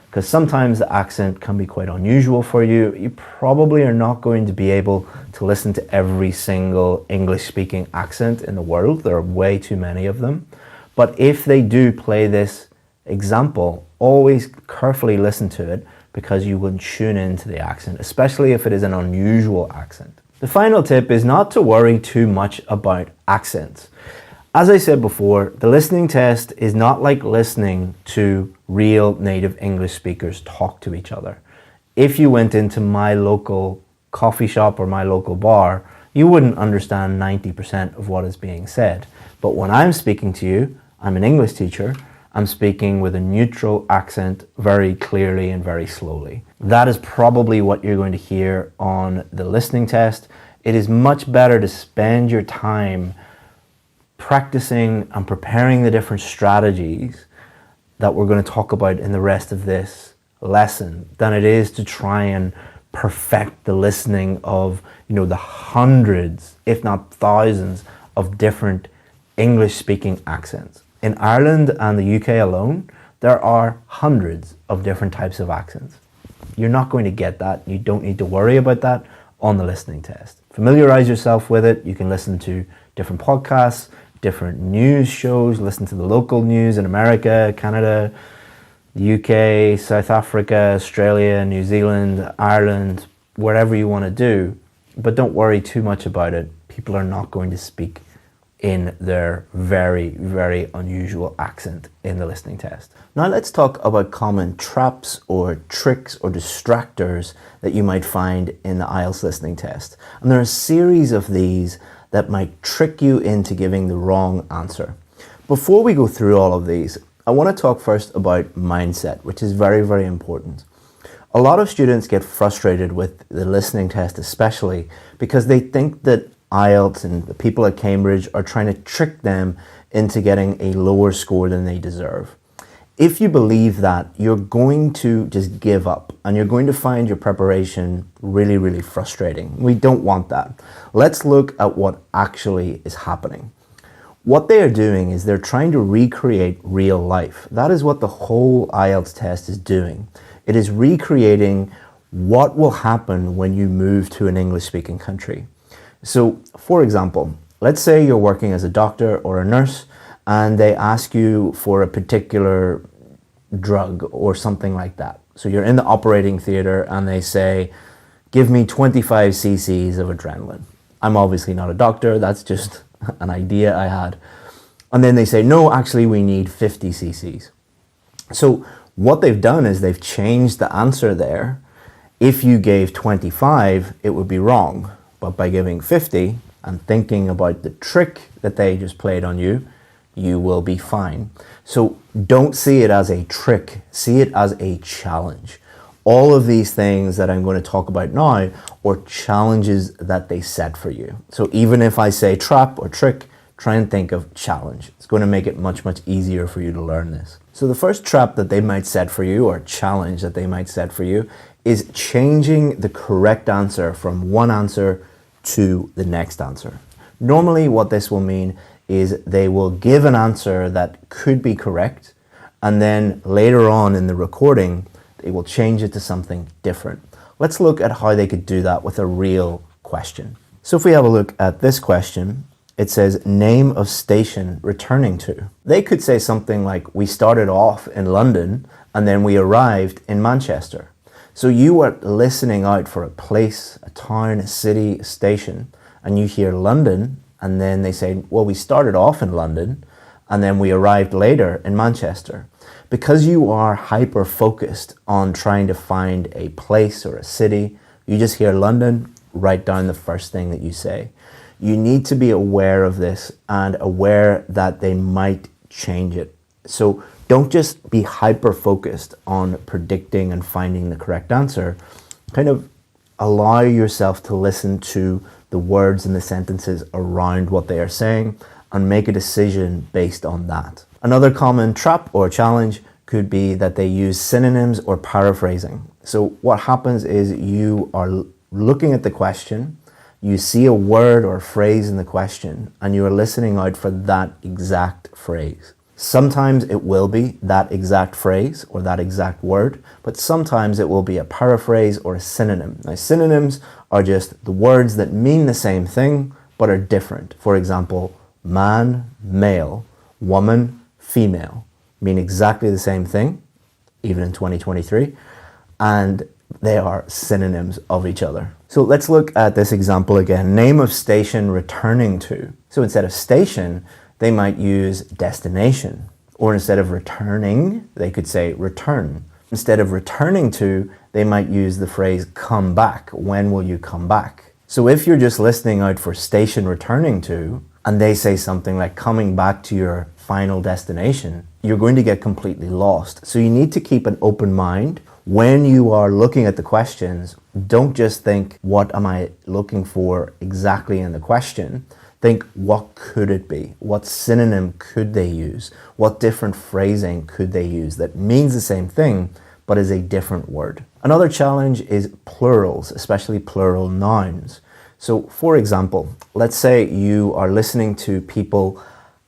Because sometimes the accent can be quite unusual for you. You probably are not going to be able to listen to every single English-speaking accent in the world. There are way too many of them. But if they do play this example, always carefully listen to it, because you will tune into the accent, especially if it is an unusual accent. The final tip is not to worry too much about accents. As I said before, the listening test is not like listening to real native English speakers talk to each other. If you went into my local coffee shop or my local bar, you wouldn't understand 90% of what is being said. But when I'm speaking to you, I'm an English teacher, I'm speaking with a neutral accent very clearly and very slowly. That is probably what you're going to hear on the listening test. It is much better to spend your time practicing and preparing the different strategies that we're going to talk about in the rest of this lesson than it is to try and perfect the listening of, the hundreds, if not thousands, of different English-speaking accents. In Ireland and the UK alone, there are hundreds of different types of accents. You're not going to get that. You don't need to worry about that on the listening test. Familiarize yourself with it. You can listen to different podcasts, different news shows, listen to the local news in America, Canada, the UK, South Africa, Australia, New Zealand, Ireland, wherever you want to do. But don't worry too much about it. People are not going to speak in their very, very unusual accent in the listening test. Now let's talk about common traps or tricks or distractors that you might find in the IELTS listening test. And there are a series of these that might trick you into giving the wrong answer. Before we go through all of these, I want to talk first about mindset, which is very, very important. A lot of students get frustrated with the listening test especially because they think that IELTS and the people at Cambridge are trying to trick them into getting a lower score than they deserve. If you believe that, you're going to just give up and you're going to find your preparation really, really frustrating. We don't want that. Let's look at what actually is happening. What they are doing is they're trying to recreate real life. That is what the whole IELTS test is doing. It is recreating what will happen when you move to an English-speaking country. So, for example, let's say you're working as a doctor or a nurse and they ask you for a particular drug or something like that. So you're in the operating theater and they say, give me 25 cc's of adrenaline. I'm obviously not a doctor, that's just an idea I had. And then they say, no, actually we need 50 cc's. So what they've done is they've changed the answer there. If you gave 25, it would be wrong. But by giving 50 and thinking about the trick that they just played on you, you will be fine. So don't see it as a trick, see it as a challenge. All of these things that I'm going to talk about now are challenges that they set for you. So even if I say trap or trick, try and think of challenge. It's going to make it much, much easier for you to learn this. So the first trap that they might set for you, or challenge that they might set for you, is changing the correct answer from one answer to the next answer. Normally what this will mean is they will give an answer that could be correct, and then later on in the recording they will change it to something different. Let's look at how they could do that with a real question. So if we have a look at this question, it says name of station returning to. They could say something like, we started off in London and then we arrived in Manchester. So you are listening out for a place, a town, a city, a station, and you hear London And then they say, well, we started off in London and then we arrived later in Manchester. Because you are hyper focused on trying to find a place or a city, you just hear London, write down the first thing that you say. You need to be aware of this and aware that they might change it. So don't just be hyper focused on predicting and finding the correct answer. Kind of allow yourself to listen to the words and the sentences around what they are saying and make a decision based on that. Another common trap or challenge could be that they use synonyms or paraphrasing. So what happens is you are looking at the question, you see a word or phrase in the question, and you are listening out for that exact phrase. Sometimes it will be that exact phrase or that exact word, but sometimes it will be a paraphrase or a synonym. Now, synonyms are just the words that mean the same thing, but are different. For example, man, male, woman, female, mean exactly the same thing, even in 2023, and they are synonyms of each other. So let's look at this example again. Name of station returning to. So instead of station, they might use destination. Or instead of returning, they could say return. Instead of returning to, they might use the phrase come back. When will you come back? So if you're just listening out for station returning to, and they say something like coming back to your final destination, you're going to get completely lost. So you need to keep an open mind. When you are looking at the questions, don't just think, what am I looking for exactly in the question? Think, what could it be? What synonym could they use? What different phrasing could they use that means the same thing, but is a different word? Another challenge is plurals, especially plural nouns. So for example, let's say you are listening to people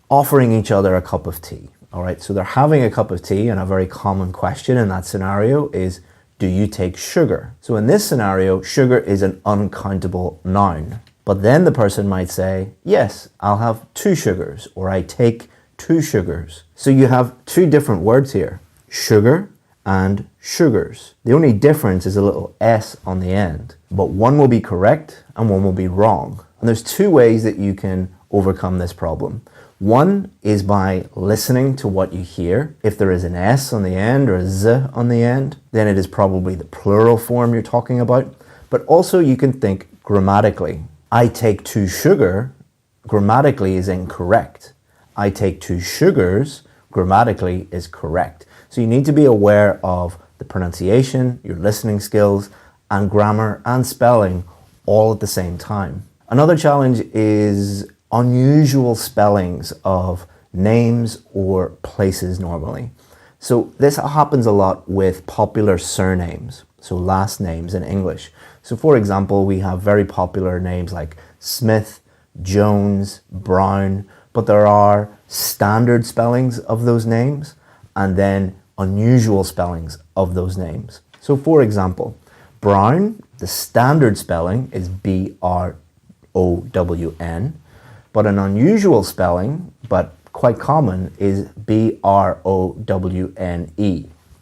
offering each other a cup of tea. All right, so they're having a cup of tea, and a very common question in that scenario is, do you take sugar? So in this scenario, sugar is an uncountable noun. But then the person might say, yes, I'll have 2 sugars, or I take 2 sugars. So you have 2 different words here, sugar and sugars. The only difference is a little S on the end, but one will be correct and one will be wrong. And there's 2 ways that you can overcome this problem. One is by listening to what you hear. If there is an S on the end or a Z on the end, then it is probably the plural form you're talking about. But also you can think grammatically. I take 2 sugar, grammatically is incorrect. I take 2 sugars, grammatically is correct. So you need to be aware of the pronunciation, your listening skills, and grammar and spelling all at the same time. Another challenge is unusual spellings of names or places normally. So this happens a lot with popular surnames, so last names in English. So for example, we have very popular names like Smith, Jones, Brown, but there are standard spellings of those names and then unusual spellings of those names. So for example, Brown, the standard spelling is B-R-O-W-N, but an unusual spelling, but quite common, is B-R-O-W-N-E.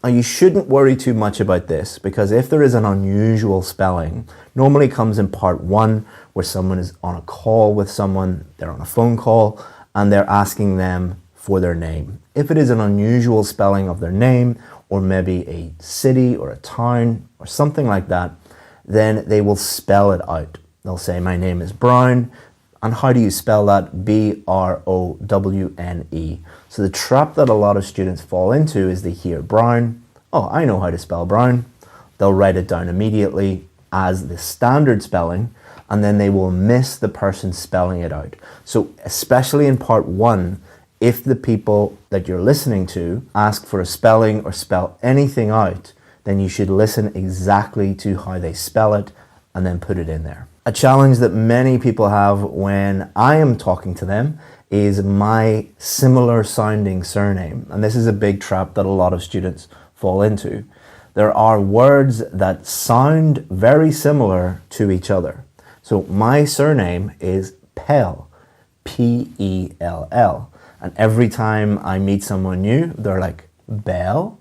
Now you shouldn't worry too much about this, because if there is an unusual spelling, normally comes in part 1 where someone is on a call with someone, they're on a phone call, and they're asking them for their name. If it is an unusual spelling of their name, or maybe a city or a town or something like that, then they will spell it out. They'll say, my name is Brown. And how do you spell that? B-R-O-W-N-E. So the trap that a lot of students fall into is they hear Brown. Oh, I know how to spell Brown. They'll write it down immediately as the standard spelling, and then they will miss the person spelling it out. So especially in part 1, if the people that you're listening to ask for a spelling or spell anything out, then you should listen exactly to how they spell it and then put it in there. A challenge that many people have when I am talking to them is my similar sounding surname. And this is a big trap that a lot of students fall into. There are words that sound very similar to each other. So my surname is Pell, P-E-L-L. And every time I meet someone new, they're like, Bell,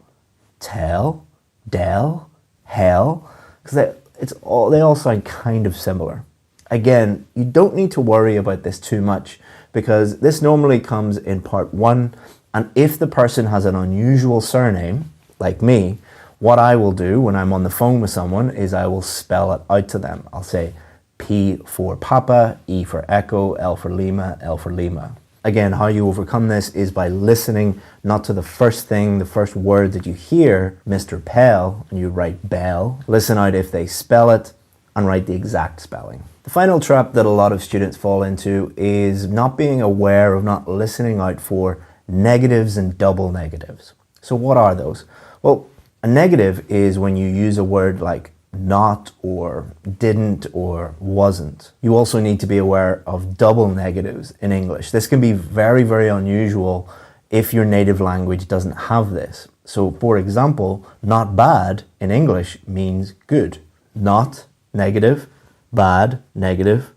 Tell, Del, Hell, because they all sound kind of similar. Again, you don't need to worry about this too much because this normally comes in part 1, and if the person has an unusual surname, like me, what I will do when I'm on the phone with someone is I will spell it out to them. I'll say P for Papa, E for Echo, L for Lima, L for Lima. Again, how you overcome this is by listening not to the first thing, the first word that you hear, Mr. Pell, and you write Bell. Listen out if they spell it and write the exact spelling. The final trap that a lot of students fall into is not being aware of not listening out for negatives and double negatives. So what are those? Well, a negative is when you use a word like not or didn't or wasn't. You also need to be aware of double negatives in English. This can be very, very unusual if your native language doesn't have this. So for example, not bad in English means good. Not, negative, bad, negative,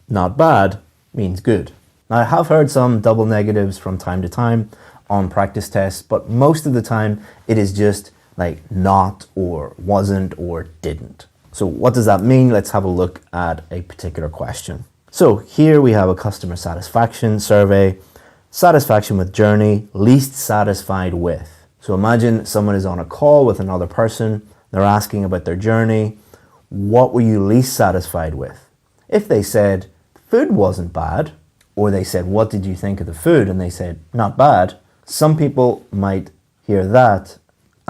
not bad means good. Now I have heard some double negatives from time to time on practice tests, but most of the time it is just like not or wasn't or didn't. So what does that mean? Let's have a look at a particular question. So here we have a customer satisfaction survey. Satisfaction with journey, least satisfied with. So imagine someone is on a call with another person. They're asking about their journey. What were you least satisfied with? If they said food wasn't bad, or they said what did you think of the food, and they said not bad, some people might hear that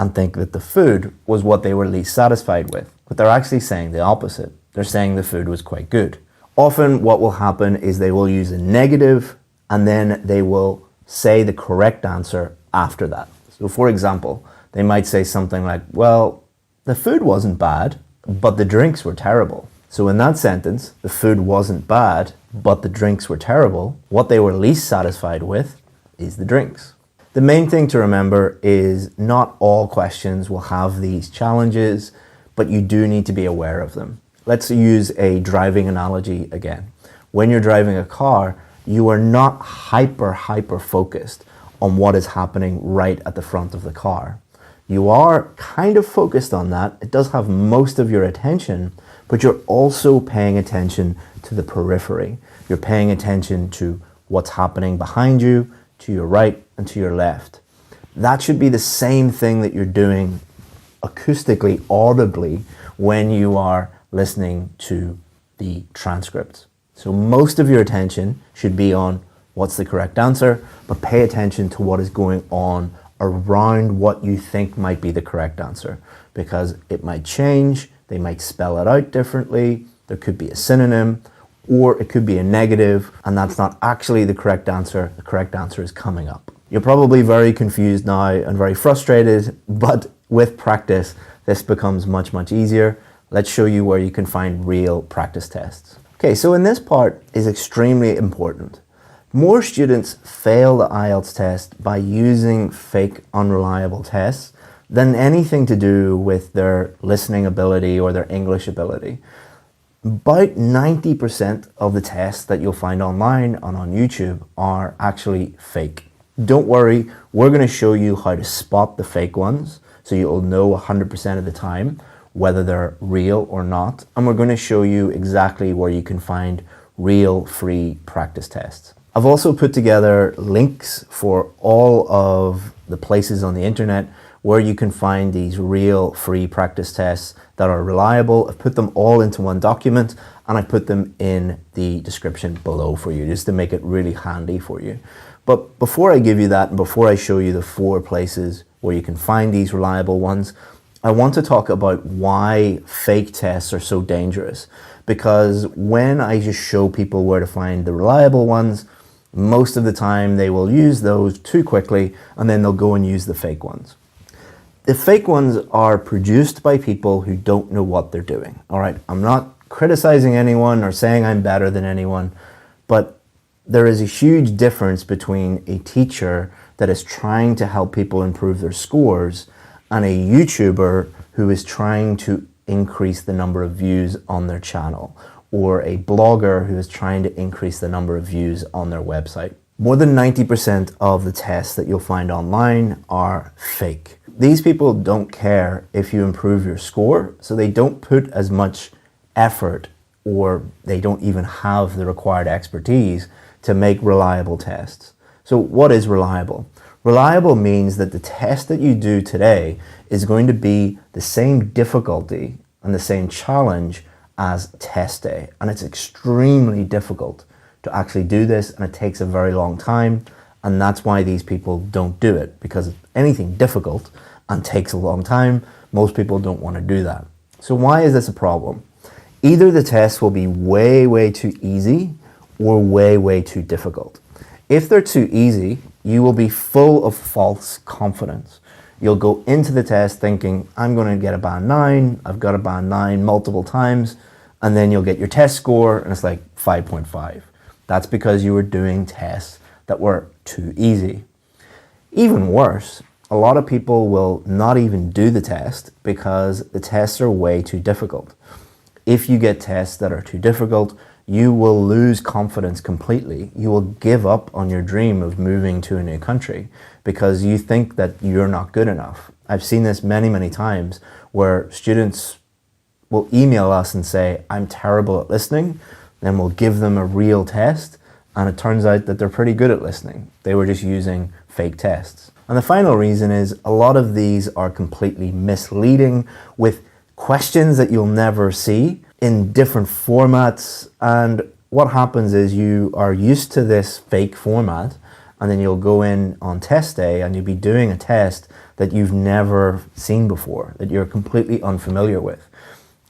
and think that the food was what they were least satisfied with. But they're actually saying the opposite. They're saying the food was quite good. Often what will happen is they will use a negative and then they will say the correct answer after that. So for example, they might say something like, well, the food wasn't bad, but the drinks were terrible. So in that sentence, the food wasn't bad, but the drinks were terrible. What they were least satisfied with is the drinks. The main thing to remember is not all questions will have these challenges, but you do need to be aware of them. Let's use a driving analogy again. When you're driving a car, you are not hyper focused on what is happening right at the front of the car. You are kind of focused on that. It does have most of your attention, but you're also paying attention to the periphery. You're paying attention to what's happening behind you, to your right and to your left. That should be the same thing that you're doing acoustically, audibly, when you are listening to the transcript. So most of your attention should be on what's the correct answer, but pay attention to what is going on around what you think might be the correct answer, because it might change, they might spell it out differently, there could be a synonym, or it could be a negative, and that's not actually the correct answer. The correct answer is coming up. You're probably very confused now and very frustrated, but with practice, this becomes much, much easier. Let's show you where you can find real practice tests. Okay, so in this part is extremely important. More students fail the IELTS test by using fake, unreliable tests than anything to do with their listening ability or their English ability. About 90% of the tests that you'll find online and on YouTube are actually fake. Don't worry, we're going to show you how to spot the fake ones so you'll know 100% of the time whether they're real or not. And we're going to show you exactly where you can find real free practice tests. I've also put together links for all of the places on the internet where you can find these real free practice tests that are reliable. I've put them all into one document and I put them in the description below for you, just to make it really handy for you. But before I give you that, and before I show you the 4 places where you can find these reliable ones, I want to talk about why fake tests are so dangerous. Because when I just show people where to find the reliable ones, most of the time they will use those too quickly and then they'll go and use the fake ones. The fake ones are produced by people who don't know what they're doing. All right, I'm not criticizing anyone or saying I'm better than anyone, but there is a huge difference between a teacher that is trying to help people improve their scores and a YouTuber who is trying to increase the number of views on their channel, or a blogger who is trying to increase the number of views on their website. More than 90% of the tests that you'll find online are fake. These people don't care if you improve your score, so they don't put as much effort or they don't even have the required expertise to make reliable tests. So what is reliable? Reliable means that the test that you do today is going to be the same difficulty and the same challenge as test day. And it's extremely difficult to actually do this, and it takes a very long time. And that's why these people don't do it, because anything difficult and takes a long time, most people don't want to do that. So why is this a problem? Either the test will be way, way too easy or way, way too difficult. If they're too easy, you will be full of false confidence. You'll go into the test thinking, I'm going to get a band 9, I've got a band 9 multiple times, and then you'll get your test score and it's like 5.5. That's because you were doing tests that were too easy. Even worse, a lot of people will not even do the test because the tests are way too difficult. If you get tests that are too difficult, you will lose confidence completely. You will give up on your dream of moving to a new country because you think that you're not good enough. I've seen this many, many times where students will email us and say, I'm terrible at listening. Then we'll give them a real test, and it turns out that they're pretty good at listening. They were just using fake tests. And the final reason is a lot of these are completely misleading with questions that you'll never see in different formats. And what happens is you are used to this fake format, and then you'll go in on test day and you'll be doing a test that you've never seen before, that you're completely unfamiliar with.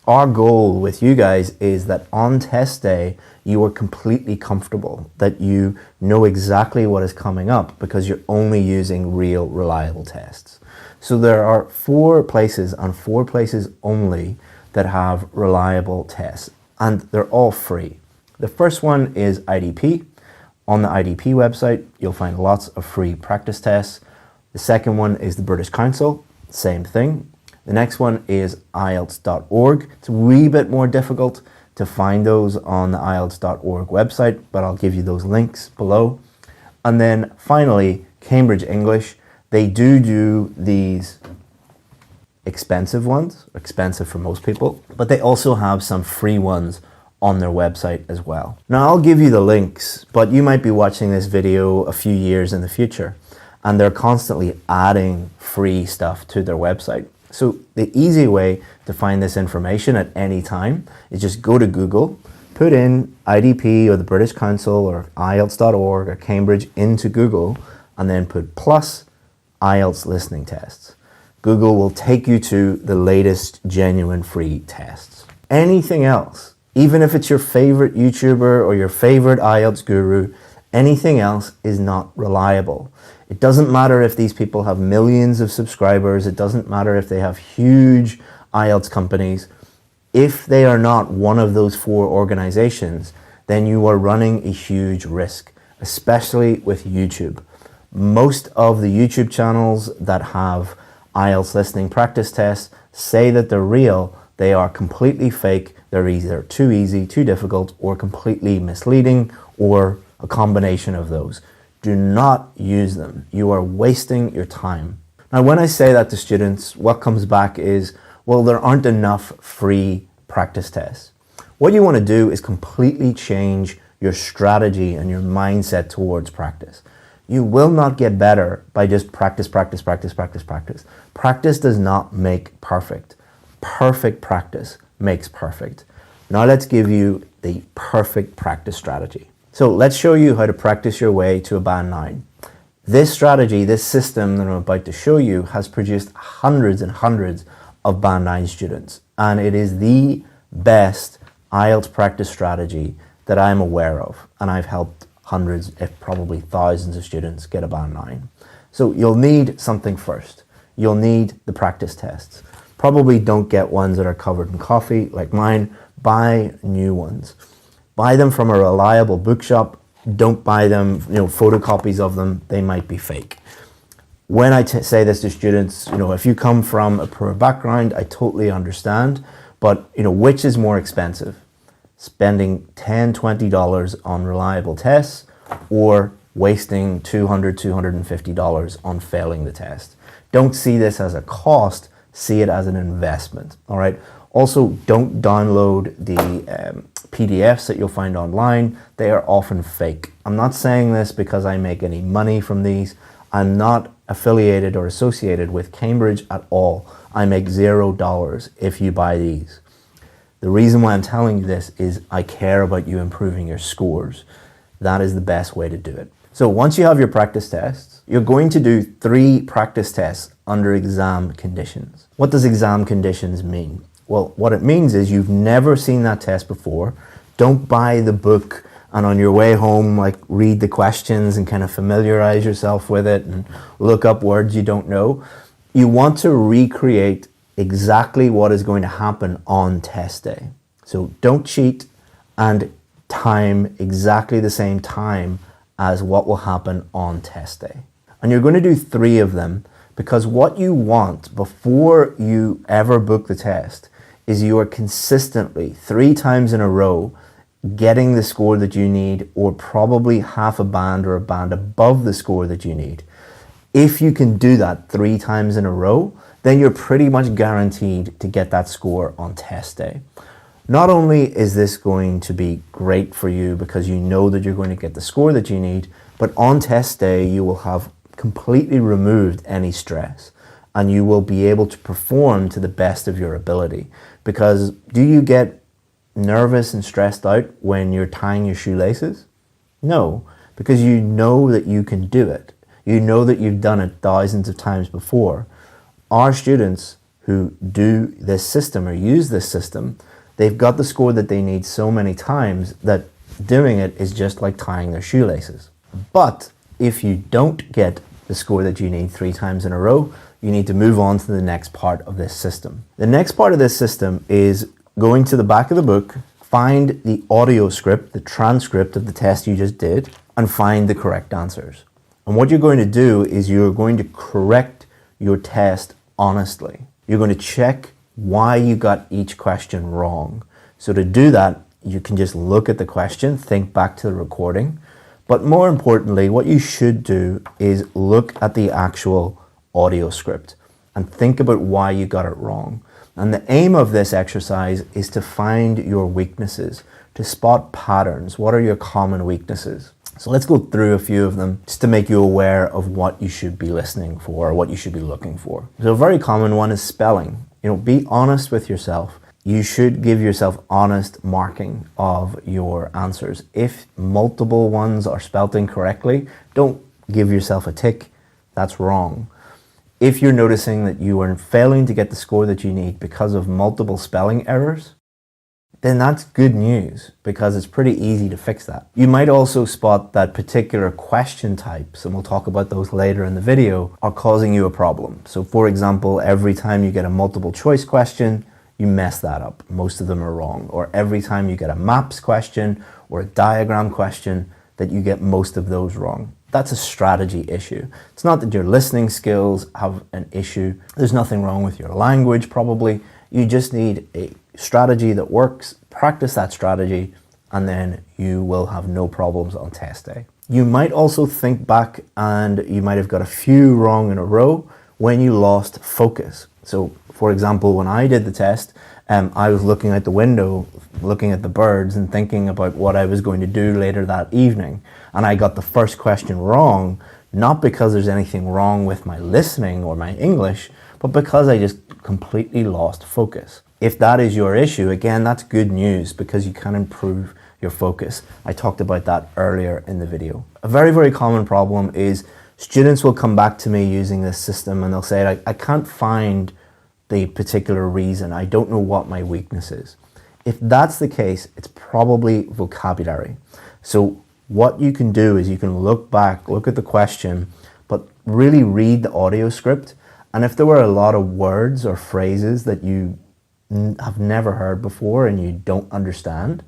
Our goal with you guys is that on test day, you are completely comfortable, that you know exactly what is coming up because you're only using real, reliable tests. So there are 4 places and 4 places only that have reliable tests, and they're all free. The first one is IDP. On the IDP website, you'll find lots of free practice tests. The second one is the British Council, same thing. The next one is IELTS.org. It's a wee bit more difficult to find those on the IELTS.org website, but I'll give you those links below. And then finally, Cambridge English. They do these expensive ones, expensive for most people, but they also have some free ones on their website as well. Now I'll give you the links, but you might be watching this video a few years in the future, and they're constantly adding free stuff to their website. So the easy way to find this information at any time is just go to Google, put in IDP or the British Council or IELTS.org or Cambridge into Google, and then put plus IELTS listening tests. Google will take you to the latest genuine free tests. Anything else, even if it's your favorite YouTuber or your favorite IELTS guru, anything else is not reliable. It doesn't matter if these people have millions of subscribers. It doesn't matter if they have huge IELTS companies. If they are not one of those 4 organizations, then you are running a huge risk, especially with YouTube. Most of the YouTube channels that have IELTS listening practice tests say that they're real. They are completely fake. They're either too easy, too difficult, or completely misleading, or a combination of those. Do not use them. You are wasting your time. Now, when I say that to students, what comes back is, well, there aren't enough free practice tests. What you want to do is completely change your strategy and your mindset towards practice. You will not get better by just practice. Practice does not make perfect. Perfect practice makes perfect. Now let's give you the perfect practice strategy. So let's show you how to practice your way to a band 9. This strategy, this system that I'm about to show you has produced hundreds and hundreds of band 9 students. And it is the best IELTS practice strategy that I'm aware of. And I've helped hundreds, if probably thousands of students get a band 9. So you'll need something first. You'll need the practice tests. Probably don't get ones that are covered in coffee like mine. Buy new ones. Buy them from a reliable bookshop. Don't buy them, photocopies of them. They might be fake. When I say this to students, if you come from a poor background, I totally understand. But, which is more expensive? Spending $10, $20 on reliable tests or wasting $200, $250 on failing the test. Don't see this as a cost. See it as an investment. All right. Also, don't download the PDFs that you'll find online, they are often fake. I'm not saying this because I make any money from these. I'm not affiliated or associated with Cambridge at all. I make $0 if you buy these. The reason why I'm telling you this is I care about you improving your scores. That is the best way to do it. So once you have your practice tests, you're going to do 3 practice tests under exam conditions. What does exam conditions mean? Well, what it means is you've never seen that test before. Don't buy the book and on your way home, like, read the questions and kind of familiarize yourself with it and look up words you don't know. You want to recreate exactly what is going to happen on test day. So don't cheat and time exactly the same time as what will happen on test day. And you're going to do 3 of them because what you want before you ever book the test is you are consistently 3 times in a row getting the score that you need, or probably half a band or a band above the score that you need. If you can do that 3 times in a row, then you're pretty much guaranteed to get that score on test day. Not only is this going to be great for you because you know that you're going to get the score that you need, but on test day you will have completely removed any stress and you will be able to perform to the best of your ability. Because do you get nervous and stressed out when you're tying your shoelaces? No, because you know that you can do it. You know that you've done it thousands of times before. Our students who do this system or use this system, they've got the score that they need so many times that doing it is just like tying their shoelaces. But if you don't get the score that you need 3 times in a row, you need to move on to the next part of this system. The next part of this system is going to the back of the book, find the audio script, the transcript of the test you just did, and find the correct answers. And what you're going to do is you're going to correct your test honestly. You're going to check why you got each question wrong. So to do that, you can just look at the question, think back to the recording. But more importantly, what you should do is look at the actual audio script and think about why you got it wrong. And the aim of this exercise is to find your weaknesses, to spot patterns. What are your common weaknesses? So let's go through a few of them just to make you aware of what you should be listening for or what you should be looking for. So a very common one is spelling. Be honest with yourself. You should give yourself honest marking of your answers. If multiple ones are spelt incorrectly, don't give yourself a tick. That's wrong. If you're noticing that you are failing to get the score that you need because of multiple spelling errors, then that's good news because it's pretty easy to fix that. You might also spot that particular question types, and we'll talk about those later in the video, are causing you a problem. So for example, every time you get a multiple choice question, you mess that up. Most of them are wrong. Or every time you get a maps question or a diagram question, that you get most of those wrong. That's a strategy issue. It's not that your listening skills have an issue. There's nothing wrong with your language probably. You just need a strategy that works, practice that strategy, and then you will have no problems on test day. You might also think back and you might have got a few wrong in a row when you lost focus. So for example, when I did the test, I was looking out the window, looking at the birds and thinking about what I was going to do later that evening. And I got the first question wrong, not because there's anything wrong with my listening or my English, but because I just completely lost focus. If that is your issue, again, that's good news because you can improve your focus. I talked about that earlier in the video. A very, very common problem is students will come back to me using this system and they'll say, I can't find the particular reason. I don't know what my weakness is. If that's the case, it's probably vocabulary. So what you can do is you can look back, look at the question, but really read the audio script. And if there were a lot of words or phrases that you have never heard before and you don't understand,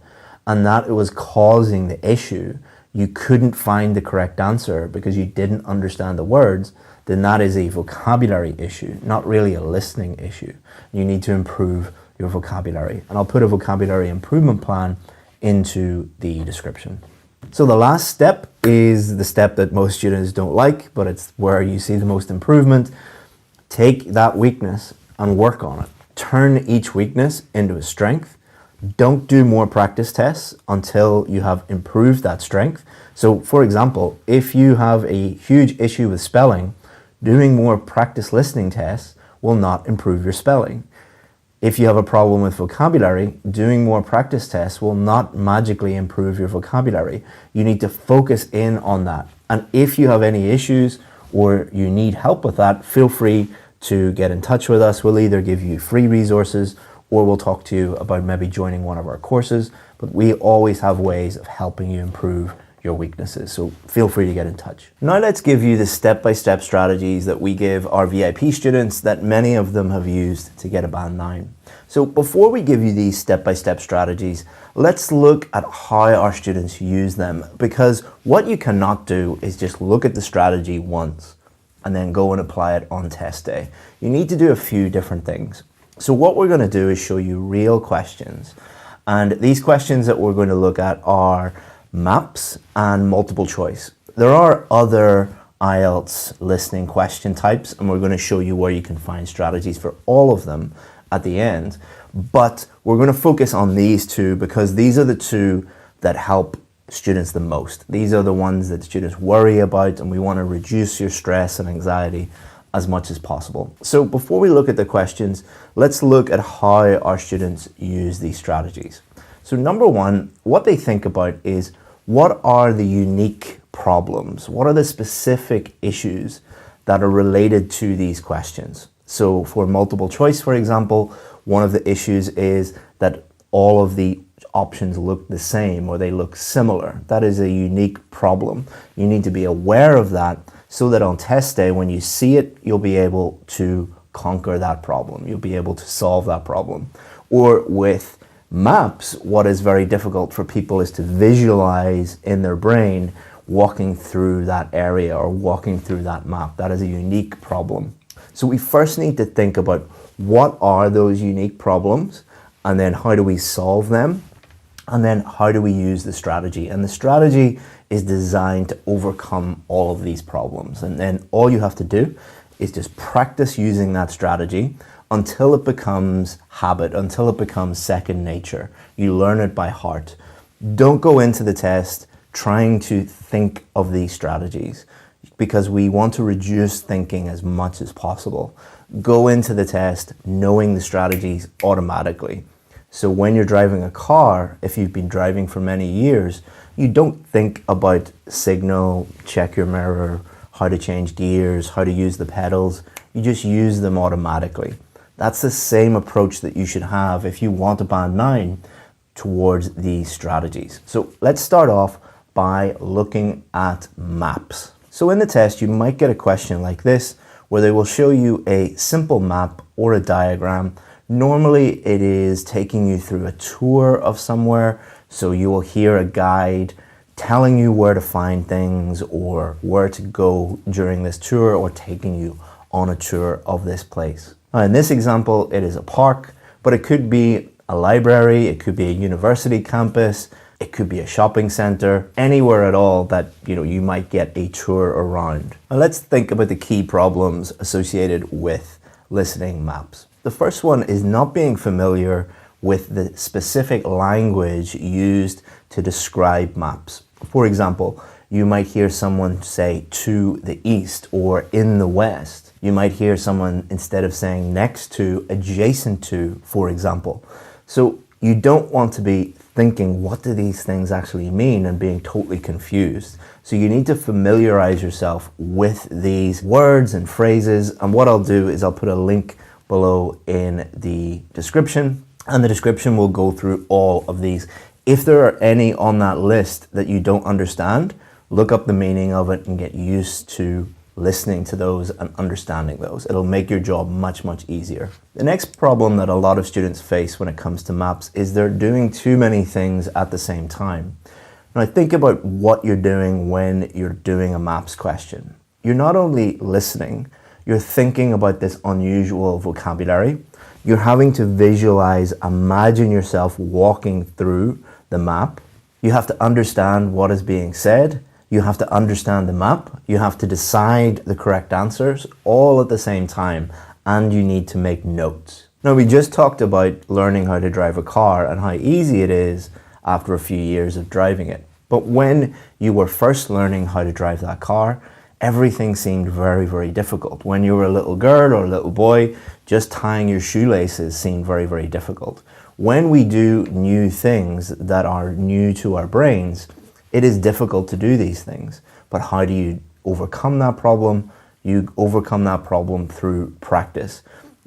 and that it was causing the issue, you couldn't find the correct answer because you didn't understand the words, then that is a vocabulary issue, not really a listening issue. You need to improve your vocabulary. And I'll put a vocabulary improvement plan into the description. So the last step is the step that most students don't like, but it's where you see the most improvement. Take that weakness and work on it. Turn each weakness into a strength. Don't do more practice tests until you have improved that strength. So for example, if you have a huge issue with spelling, doing more practice listening tests will not improve your spelling. If you have a problem with vocabulary, doing more practice tests will not magically improve your vocabulary. You need to focus in on that. And if you have any issues or you need help with that, feel free to get in touch with us. We'll either give you free resources or we'll talk to you about maybe joining one of our courses. But we always have ways of helping you improve your weaknesses, so feel free to get in touch. Now let's give you the step-by-step strategies that we give our VIP students that many of them have used to get a Band 9. So before we give you these step-by-step strategies, let's look at how our students use them, because what you cannot do is just look at the strategy once and then go and apply it on test day. You need to do a few different things. So what we're going to do is show you real questions, and these questions that we're going to look at are maps and multiple choice. There are other IELTS listening question types, and we're going to show you where you can find strategies for all of them at the end. But we're going to focus on these two because these are the two that help students the most. These are the ones that students worry about, and we want to reduce your stress and anxiety as much as possible. So before we look at the questions, let's look at how our students use these strategies. So number one, what they think about is, what are the unique problems? What are the specific issues that are related to these questions? So for multiple choice, for example, one of the issues is that all of the options look the same or they look similar. That is a unique problem. You need to be aware of that so that on test day, when you see it, you'll be able to conquer that problem. You'll be able to solve that problem. Or with maps, what is very difficult for people is to visualize in their brain walking through that area or walking through that map. That is a unique problem. So we first need to think about what are those unique problems, and then how do we solve them, and then how do we use the strategy. And the strategy is designed to overcome all of these problems. And then all you have to do is just practice using that strategy until it becomes habit, until it becomes second nature. You learn it by heart. Don't go into the test trying to think of these strategies, because we want to reduce thinking as much as possible. Go into the test knowing the strategies automatically. So when you're driving a car, if you've been driving for many years, you don't think about signal, check your mirror, how to change gears, how to use the pedals. You just use them automatically. That's the same approach that you should have if you want a Band 9 towards these strategies. So let's start off by looking at maps. So in the test, you might get a question like this, where they will show you a simple map or a diagram. Normally it is taking you through a tour of somewhere, so you will hear a guide telling you where to find things or where to go during this tour, or taking you on a tour of this place. Now in this example, it is a park, but it could be a library, it could be a university campus, it could be a shopping center, anywhere at all that you might get a tour around. Now let's think about the key problems associated with listening maps. The first one is not being familiar with the specific language used to describe maps. For example, you might hear someone say to the east or in the west. You might hear someone, instead of saying next to, adjacent to, for example. So you don't want to be thinking, what do these things actually mean, and being totally confused. So you need to familiarize yourself with these words and phrases. And what I'll do is I'll put a link below in the description, and the description will go through all of these. If there are any on that list that you don't understand, look up the meaning of it and get used to listening to those and understanding those. It'll make your job much, much easier. The next problem that a lot of students face when it comes to maps is they're doing too many things at the same time. Now think about what you're doing when you're doing a maps question. You're not only listening, you're thinking about this unusual vocabulary. You're having to visualize, imagine yourself walking through the map. You have to understand what is being said. You have to understand the map. You have to decide the correct answers all at the same time, and you need to make notes. Now, we just talked about learning how to drive a car and how easy it is after a few years of driving it. But when you were first learning how to drive that car, everything seemed very, very difficult. When you were a little girl or a little boy, just tying your shoelaces seemed very, very difficult. When we do new things that are new to our brains, it is difficult to do these things. But how do you overcome that problem? You overcome that problem through practice.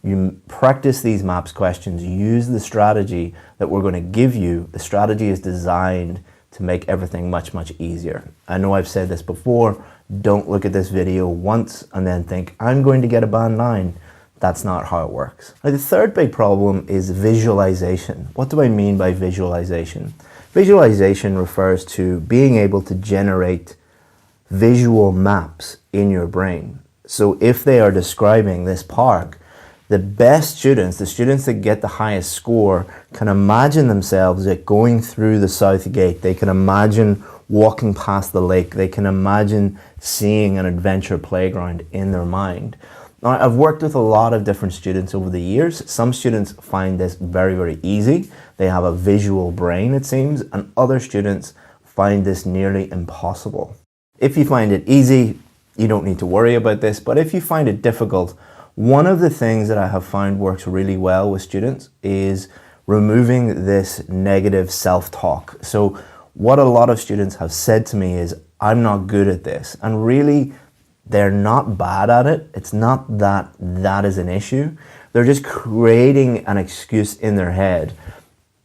You practice these MAPS questions, use the strategy that we're going to give you. The strategy is designed to make everything much, much easier. I know I've said this before, don't look at this video once and then think, I'm going to get a band 9. That's not how it works. Now, the third big problem is visualization. What do I mean by visualization? Visualization refers to being able to generate visual maps in your brain. So if they are describing this park, the best students, the students that get the highest score, can imagine themselves going through the south gate. They can imagine walking past the lake. They can imagine seeing an adventure playground in their mind. Now, I've worked with a lot of different students over the years. Some students find this very, very easy. They have a visual brain, it seems, and other students find this nearly impossible. If you find it easy, you don't need to worry about this, but if you find it difficult, one of the things that I have found works really well with students is removing this negative self-talk. So what a lot of students have said to me is, I'm not good at this. And really, they're not bad at it. It's not that that is an issue. They're just creating an excuse in their head.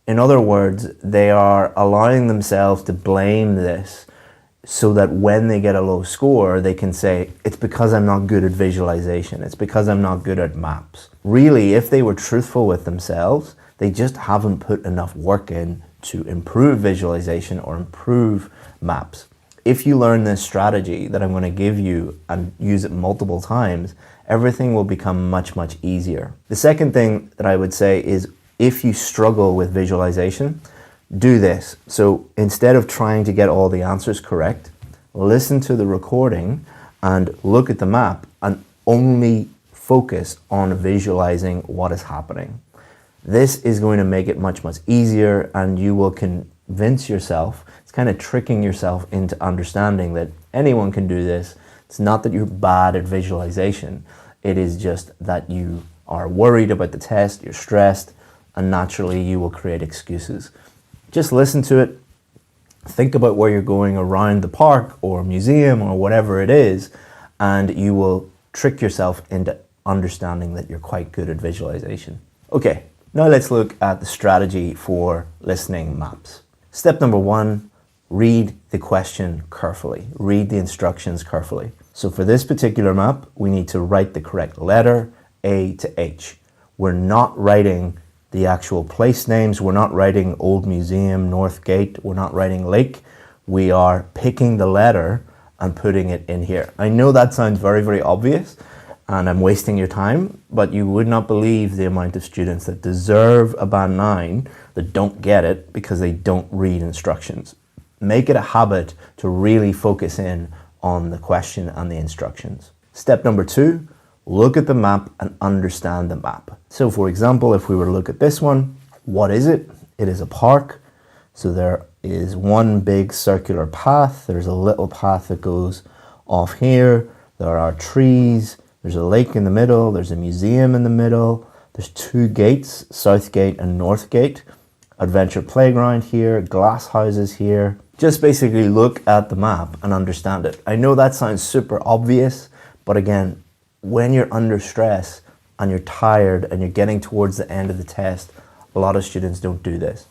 In other words, they are allowing themselves to blame this so that when they get a low score, they can say, it's because I'm not good at visualization. It's because I'm not good at maps. Really, if they were truthful with themselves, they just haven't put enough work in to improve visualization or improve maps. If you learn this strategy that I'm going to give you and use it multiple times, everything will become much, much easier. The second thing that I would say is, if you struggle with visualization, do this. So instead of trying to get all the answers correct, listen to the recording and look at the map and only focus on visualizing what is happening. This is going to make it much, much easier, and you will convince yourself, it's kind of tricking yourself into understanding that anyone can do this. It's not that you're bad at visualization. It is just that you are worried about the test, you're stressed, and naturally you will create excuses. Just listen to it, think about where you're going around the park or museum or whatever it is, and you will trick yourself into understanding that you're quite good at visualization. Okay, now let's look at the strategy for listening maps. Step number 1, read the question carefully. Read the instructions carefully. So for this particular map, we need to write the correct letter, A to H. We're not writing the actual place names. We're not writing Old Museum, North Gate. We're not writing Lake. We are picking the letter and putting it in here. I know that sounds very, very obvious and I'm wasting your time, but you would not believe the amount of students that deserve a band 9 that don't get it because they don't read instructions. Make it a habit to really focus in on the question and the instructions. Step number 2, look at the map and understand the map. So for example, if we were to look at this one, what is it? It is a park. So there is one big circular path. There's a little path that goes off here. There are trees. There's a lake in the middle. There's a museum in the middle. There's 2 gates, South Gate and North Gate. Adventure playground here, glass houses here. Just basically look at the map and understand it. I know that sounds super obvious, but again, when you're under stress and you're tired and you're getting towards the end of the test, a lot of students don't do this.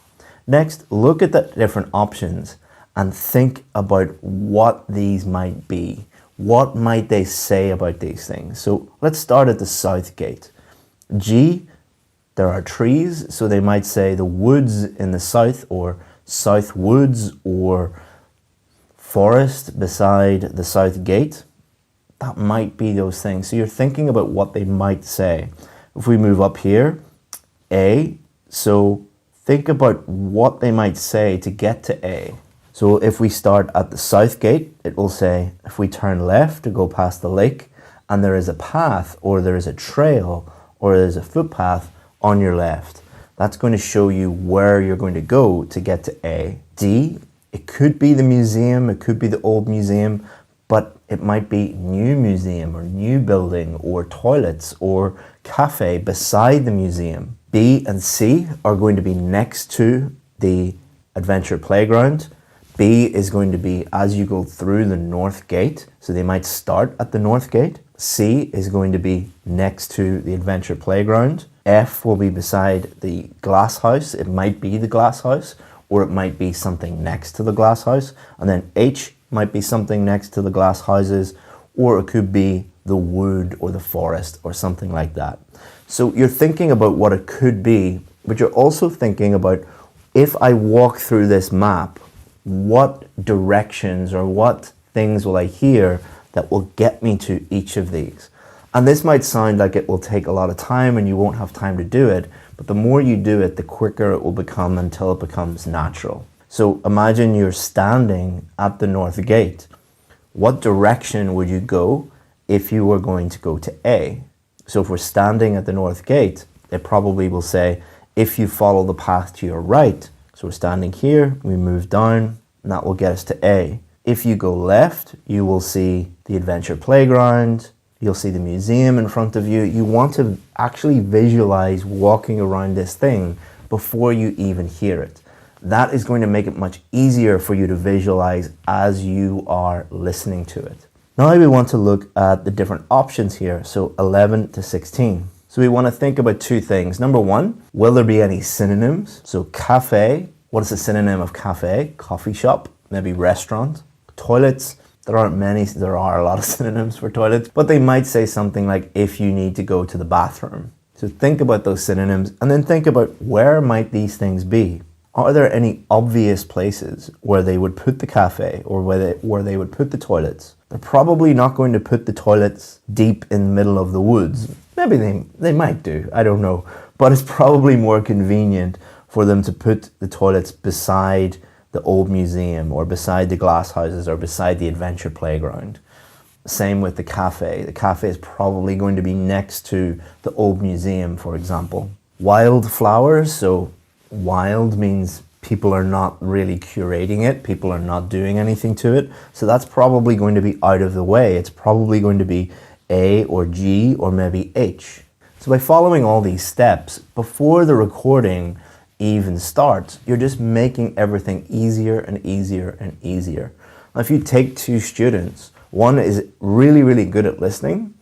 Next, look at the different options and think about what these might be. What might they say about these things? So let's start at the South Gate. G, there are trees, so they might say the woods in the south, or South Woods, or forest beside the South Gate. That might be those things. So you're thinking about what they might say. If we move up here, A, so think about what they might say to get to A. So if we start at the South Gate, it will say, if we turn left to go past the lake, and there is a path, or there is a trail, or there is a footpath on your left. That's going to show you where you're going to go to get to A. D, it could be the museum, it could be the old museum, but it might be new museum or new building or toilets or cafe beside the museum. B and C are going to be next to the adventure playground. B is going to be as you go through the north gate, so they might start at the north gate. C is going to be next to the adventure playground. F will be beside the glass house. It might be the glass house, or it might be something next to the glass house. And then H might be something next to the glass houses, or it could be the wood or the forest or something like that. So you're thinking about what it could be, but you're also thinking about, if I walk through this map, what directions or what things will I hear that will get me to each of these? And this might sound like it will take a lot of time and you won't have time to do it, but the more you do it, the quicker it will become until it becomes natural. So imagine you're standing at the north gate. What direction would you go if you were going to go to A? So if we're standing at the north gate, it probably will say, if you follow the path to your right. So we're standing here, we move down, and that will get us to A. If you go left, you will see the adventure playground, you'll see the museum in front of you. You want to actually visualize walking around this thing before you even hear it. That is going to make it much easier for you to visualize as you are listening to it. Now we want to look at the different options here, so 11 to 16. So we want to think about two things. Number one, will there be any synonyms? So cafe, what is the synonym of cafe? Coffee shop, maybe restaurant. Toilets, there aren't many, there are a lot of synonyms for toilets, but they might say something like if you need to go to the bathroom. So think about those synonyms and then think about where might these things be? Are there any obvious places where they would put the cafe or where they would put the toilets? They're probably not going to put the toilets deep in the middle of the woods. Maybe they might do, I don't know. But it's probably more convenient for them to put the toilets beside the old museum or beside the glass houses or beside the adventure playground. Same with the cafe. The cafe is probably going to be next to the old museum, for example. Wildflowers, so wild means people are not really curating it, people are not doing anything to it, so that's probably going to be out of the way. It's probably going to be A or G or maybe H. So by following all these steps, before the recording even starts, you're just making everything easier and easier and easier. Now, if you take two students, one is really, really good at listening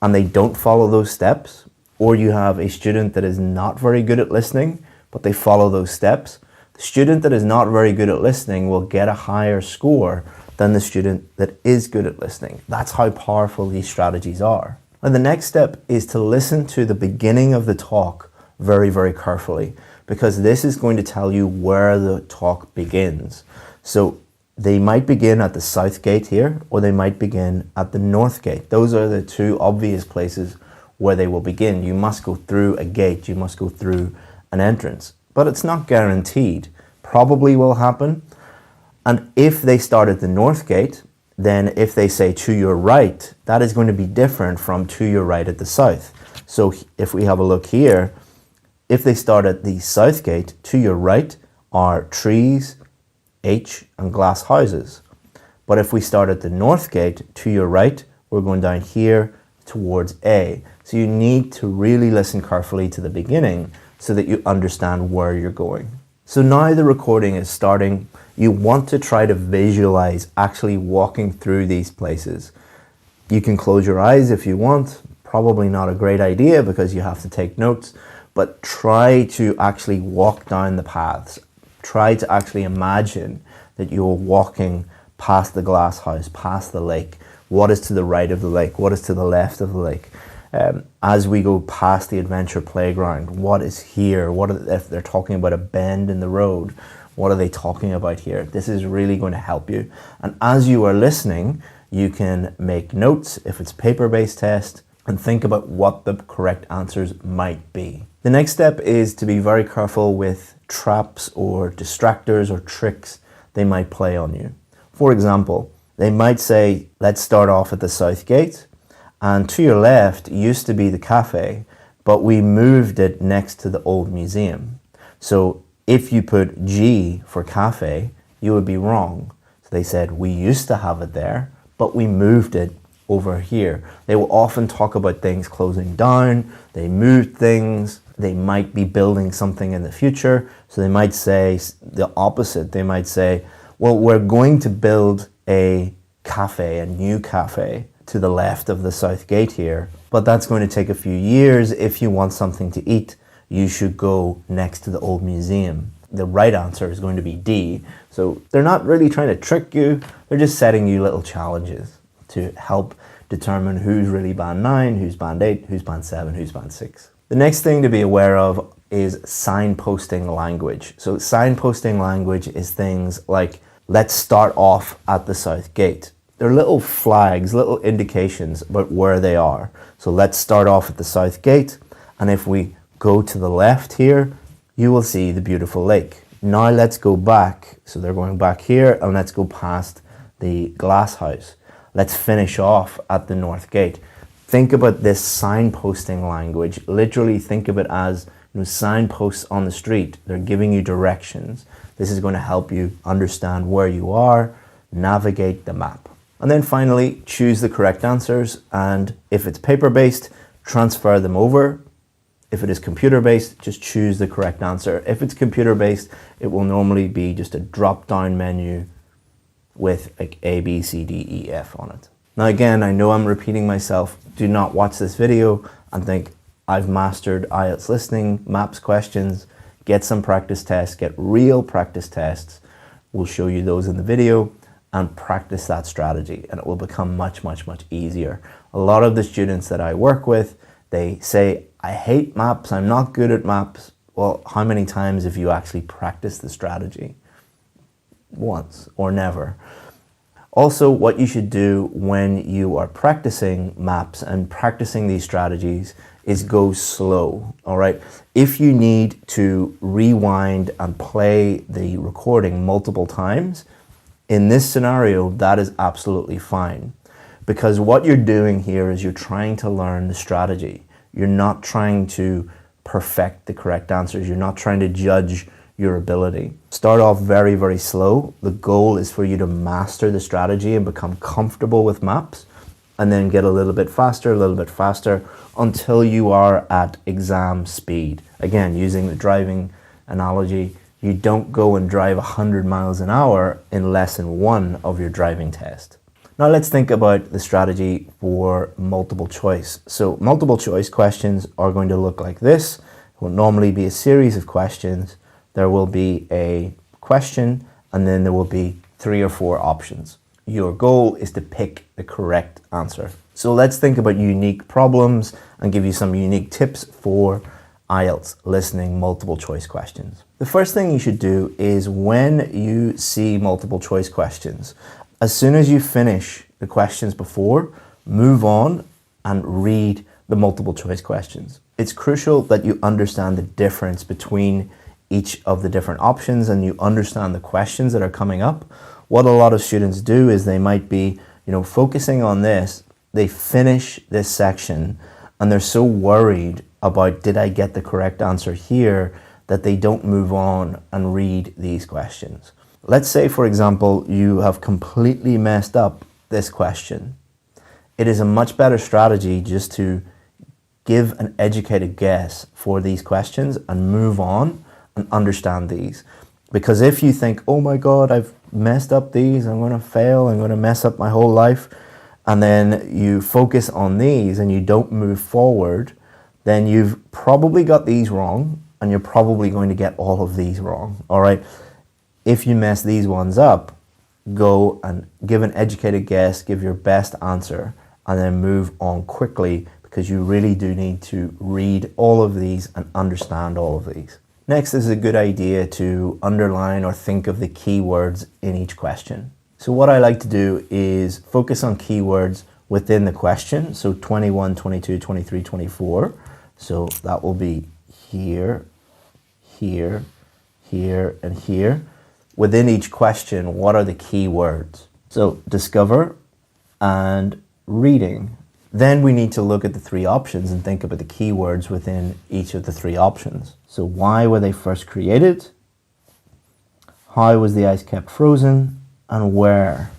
and they don't follow those steps, or you have a student that is not very good at listening, but they follow those steps, the student that is not very good at listening will get a higher score than the student that is good at listening. That's how powerful these strategies are. And the next step is to listen to the beginning of the talk very, very carefully, because this is going to tell you where the talk begins. So they might begin at the south gate here, or they might begin at the north gate. Those are the two obvious places where they will begin. You must go through a gate, you must go through an entrance, but it's not guaranteed. Probably will happen. And if they start at the north gate, then if they say to your right, that is going to be different from to your right at the south. So if we have a look here, if they start at the south gate, to your right are trees, H, and glass houses. But if we start at the north gate, to your right, we're going down here towards A. So you need to really listen carefully to the beginning so that you understand where you're going. So now the recording is starting. You want to try to visualize actually walking through these places. You can close your eyes if you want. Probably not a great idea because you have to take notes, but try to actually walk down the paths. Try to actually imagine that you're walking past the glass house, past the lake. What is to the right of the lake? What is to the left of the lake? As we go past the adventure playground, what is here? If they're talking about a bend in the road, what are they talking about here? This is really going to help you. And as you are listening, you can make notes if it's paper-based test and think about what the correct answers might be. The next step is to be very careful with traps or distractors or tricks they might play on you. For example, they might say, let's start off at the south gate, and to your left used to be the cafe, but we moved it next to the old museum. So if you put G for cafe, you would be wrong. So they said, we used to have it there, but we moved it over here. They will often talk about things closing down, they moved things, they might be building something in the future. So they might say the opposite. They might say, well, we're going to build a cafe, a new cafe to the left of the south gate here, but that's going to take a few years. If you want something to eat, you should go next to the old museum. The right answer is going to be D. So they're not really trying to trick you, they're just setting you little challenges to help determine who's really band 9, who's band 8, who's band 7, who's band 6. The next thing to be aware of is signposting language. So signposting language is things like, let's start off at the south gate. They're little flags, little indications about where they are. So let's start off at the south gate, and if we go to the left here, you will see the beautiful lake. Now let's go back. So they're going back here, and let's go past the glass house. Let's finish off at the north gate. Think about this signposting language. Literally think of it as signposts on the street. They're giving you directions. This is going to help you understand where you are, navigate the map. And then finally, choose the correct answers. And if it's paper-based, transfer them over. If it is computer-based, just choose the correct answer. If it's computer-based, it will normally be just a drop-down menu with like A, B, C, D, E, F on it. Now again, I know I'm repeating myself. Do not watch this video and think I've mastered IELTS listening, maps questions. Get some practice tests, get real practice tests. We'll show you those in the video and practice that strategy, and it will become much, much, much easier. A lot of the students that I work with, they say, I hate maps, I'm not good at maps. Well, how many times have you actually practiced the strategy? Once or never. Also, what you should do when you are practicing maps and practicing these strategies is go slow, all right? If you need to rewind and play the recording multiple times, in this scenario, that is absolutely fine. Because what you're doing here is you're trying to learn the strategy. You're not trying to perfect the correct answers. You're not trying to judge your ability. Start off very, very slow. The goal is for you to master the strategy and become comfortable with maps, and then get a little bit faster until you are at exam speed. Again, using the driving analogy, you don't go and drive 100 miles an hour in lesson 1 of your driving test. Now let's think about the strategy for multiple choice. So multiple choice questions are going to look like this. It will normally be a series of questions. There will be a question, and then there will be 3 or 4 options. Your goal is to pick the correct answer. So let's think about unique problems and give you some unique tips for IELTS listening multiple choice questions. The first thing you should do is when you see multiple choice questions, as soon as you finish the questions before, move on and read the multiple choice questions. It's crucial that you understand the difference between each of the different options and you understand the questions that are coming up. What a lot of students do is they might be, focusing on this, they finish this section and they're so worried about, did I get the correct answer here, that they don't move on and read these questions. Let's say, for example, you have completely messed up this question. It is a much better strategy just to give an educated guess for these questions and move on and understand these. Because if you think, oh my God, I've messed up these, I'm going to fail, I'm going to mess up my whole life, and then you focus on these and you don't move forward, then you've probably got these wrong and you're probably going to get all of these wrong, all right? If you mess these ones up, go and give an educated guess, give your best answer, and then move on quickly, because you really do need to read all of these and understand all of these. Next, is a good idea to underline or think of the keywords in each question. So what I like to do is focus on keywords within the question. So 21, 22, 23, 24. So that will be here, here, here, and here. Within each question, what are the key words? So discover and reading. Then we need to look at the three options and think about the keywords within each of the three options. So why were they first created? How was the ice kept frozen? And where?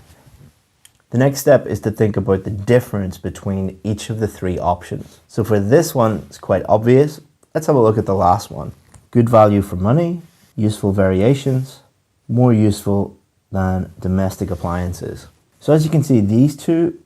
The next step is to think about the difference between each of the three options. So for this one, it's quite obvious. Let's have a look at the last one. Good value for money, useful variations, more useful than domestic appliances. So as you can see, these two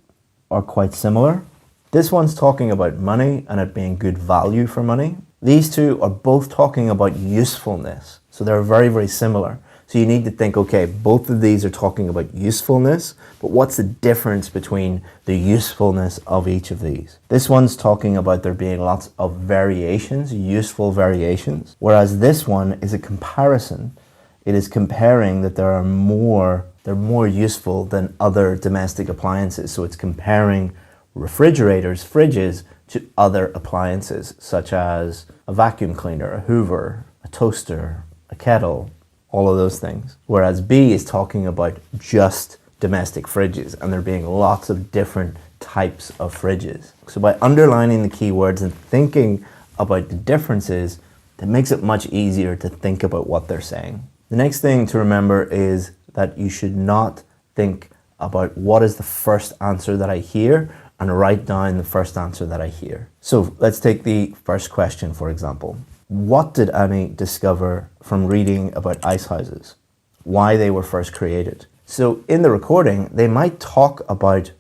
are quite similar. This one's talking about money and it being good value for money. These two are both talking about usefulness. So they're very, very similar. So you need to think, okay, both of these are talking about usefulness, but what's the difference between the usefulness of each of these? This one's talking about there being lots of variations, useful variations, whereas this one is a comparison. It is comparing that they're more useful than other domestic appliances. So it's comparing refrigerators, fridges, to other appliances, such as a vacuum cleaner, a Hoover, a toaster, a kettle, all of those things. Whereas B is talking about just domestic fridges, and there being lots of different types of fridges. So by underlining the keywords and thinking about the differences, that makes it much easier to think about what they're saying. The next thing to remember is that you should not think about what is the first answer that I hear and write down the first answer that I hear. So let's take the first question, for example. What did Annie discover from reading about ice houses? Why they were first created? So in the recording, they might talk about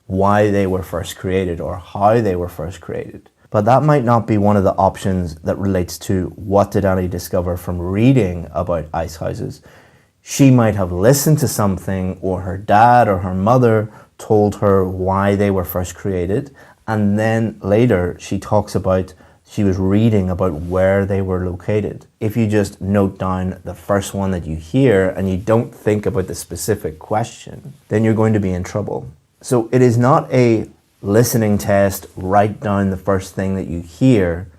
why they were first created or how they were first created. But that might not be one of the options that relates to what did Annie discover from reading about ice houses. She might have listened to something, or her dad or her mother told her why they were first created, and then later she talks about she was reading about where they were located. If you just note down the first one that you hear and you don't think about the specific question, then you're going to be in trouble. So it is not a listening test, write down the first thing that you hear.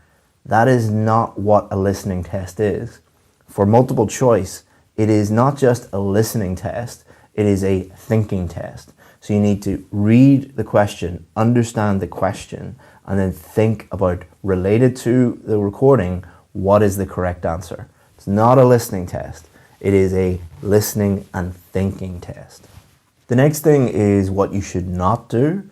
That is not what a listening test is. For multiple choice, it is not just a listening test, it is a thinking test. So you need to read the question, understand the question, and then think about, related to the recording, what is the correct answer. It's not a listening test. It is a listening and thinking test. The next thing is what you should not do.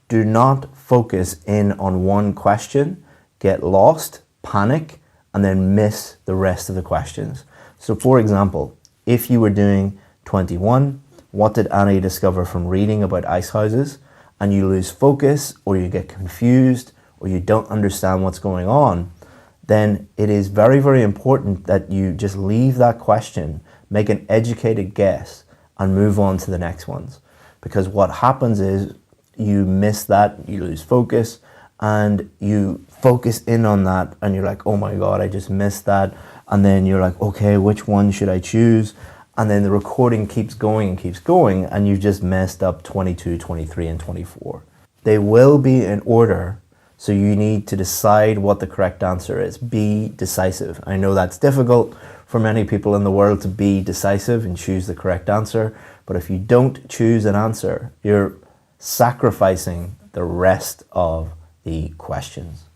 Do not focus in on one question, get lost, panic, and then miss the rest of the questions. So for example, if you were doing 21, what did Annie discover from reading about ice houses? And you lose focus, or you get confused, or you don't understand what's going on, then it is very, very important that you just leave that question, make an educated guess, and move on to the next ones. Because what happens is you miss that, you lose focus, and you focus in on that, and you're like, oh my God, I just missed that. And then you're like, okay, which one should I choose? And then the recording keeps going, and you've just messed up 22, 23, and 24. They will be in order, so you need to decide what the correct answer is. Be decisive. I know that's difficult for many people in the world to be decisive and choose the correct answer, but if you don't choose an answer, you're sacrificing the rest of the questions.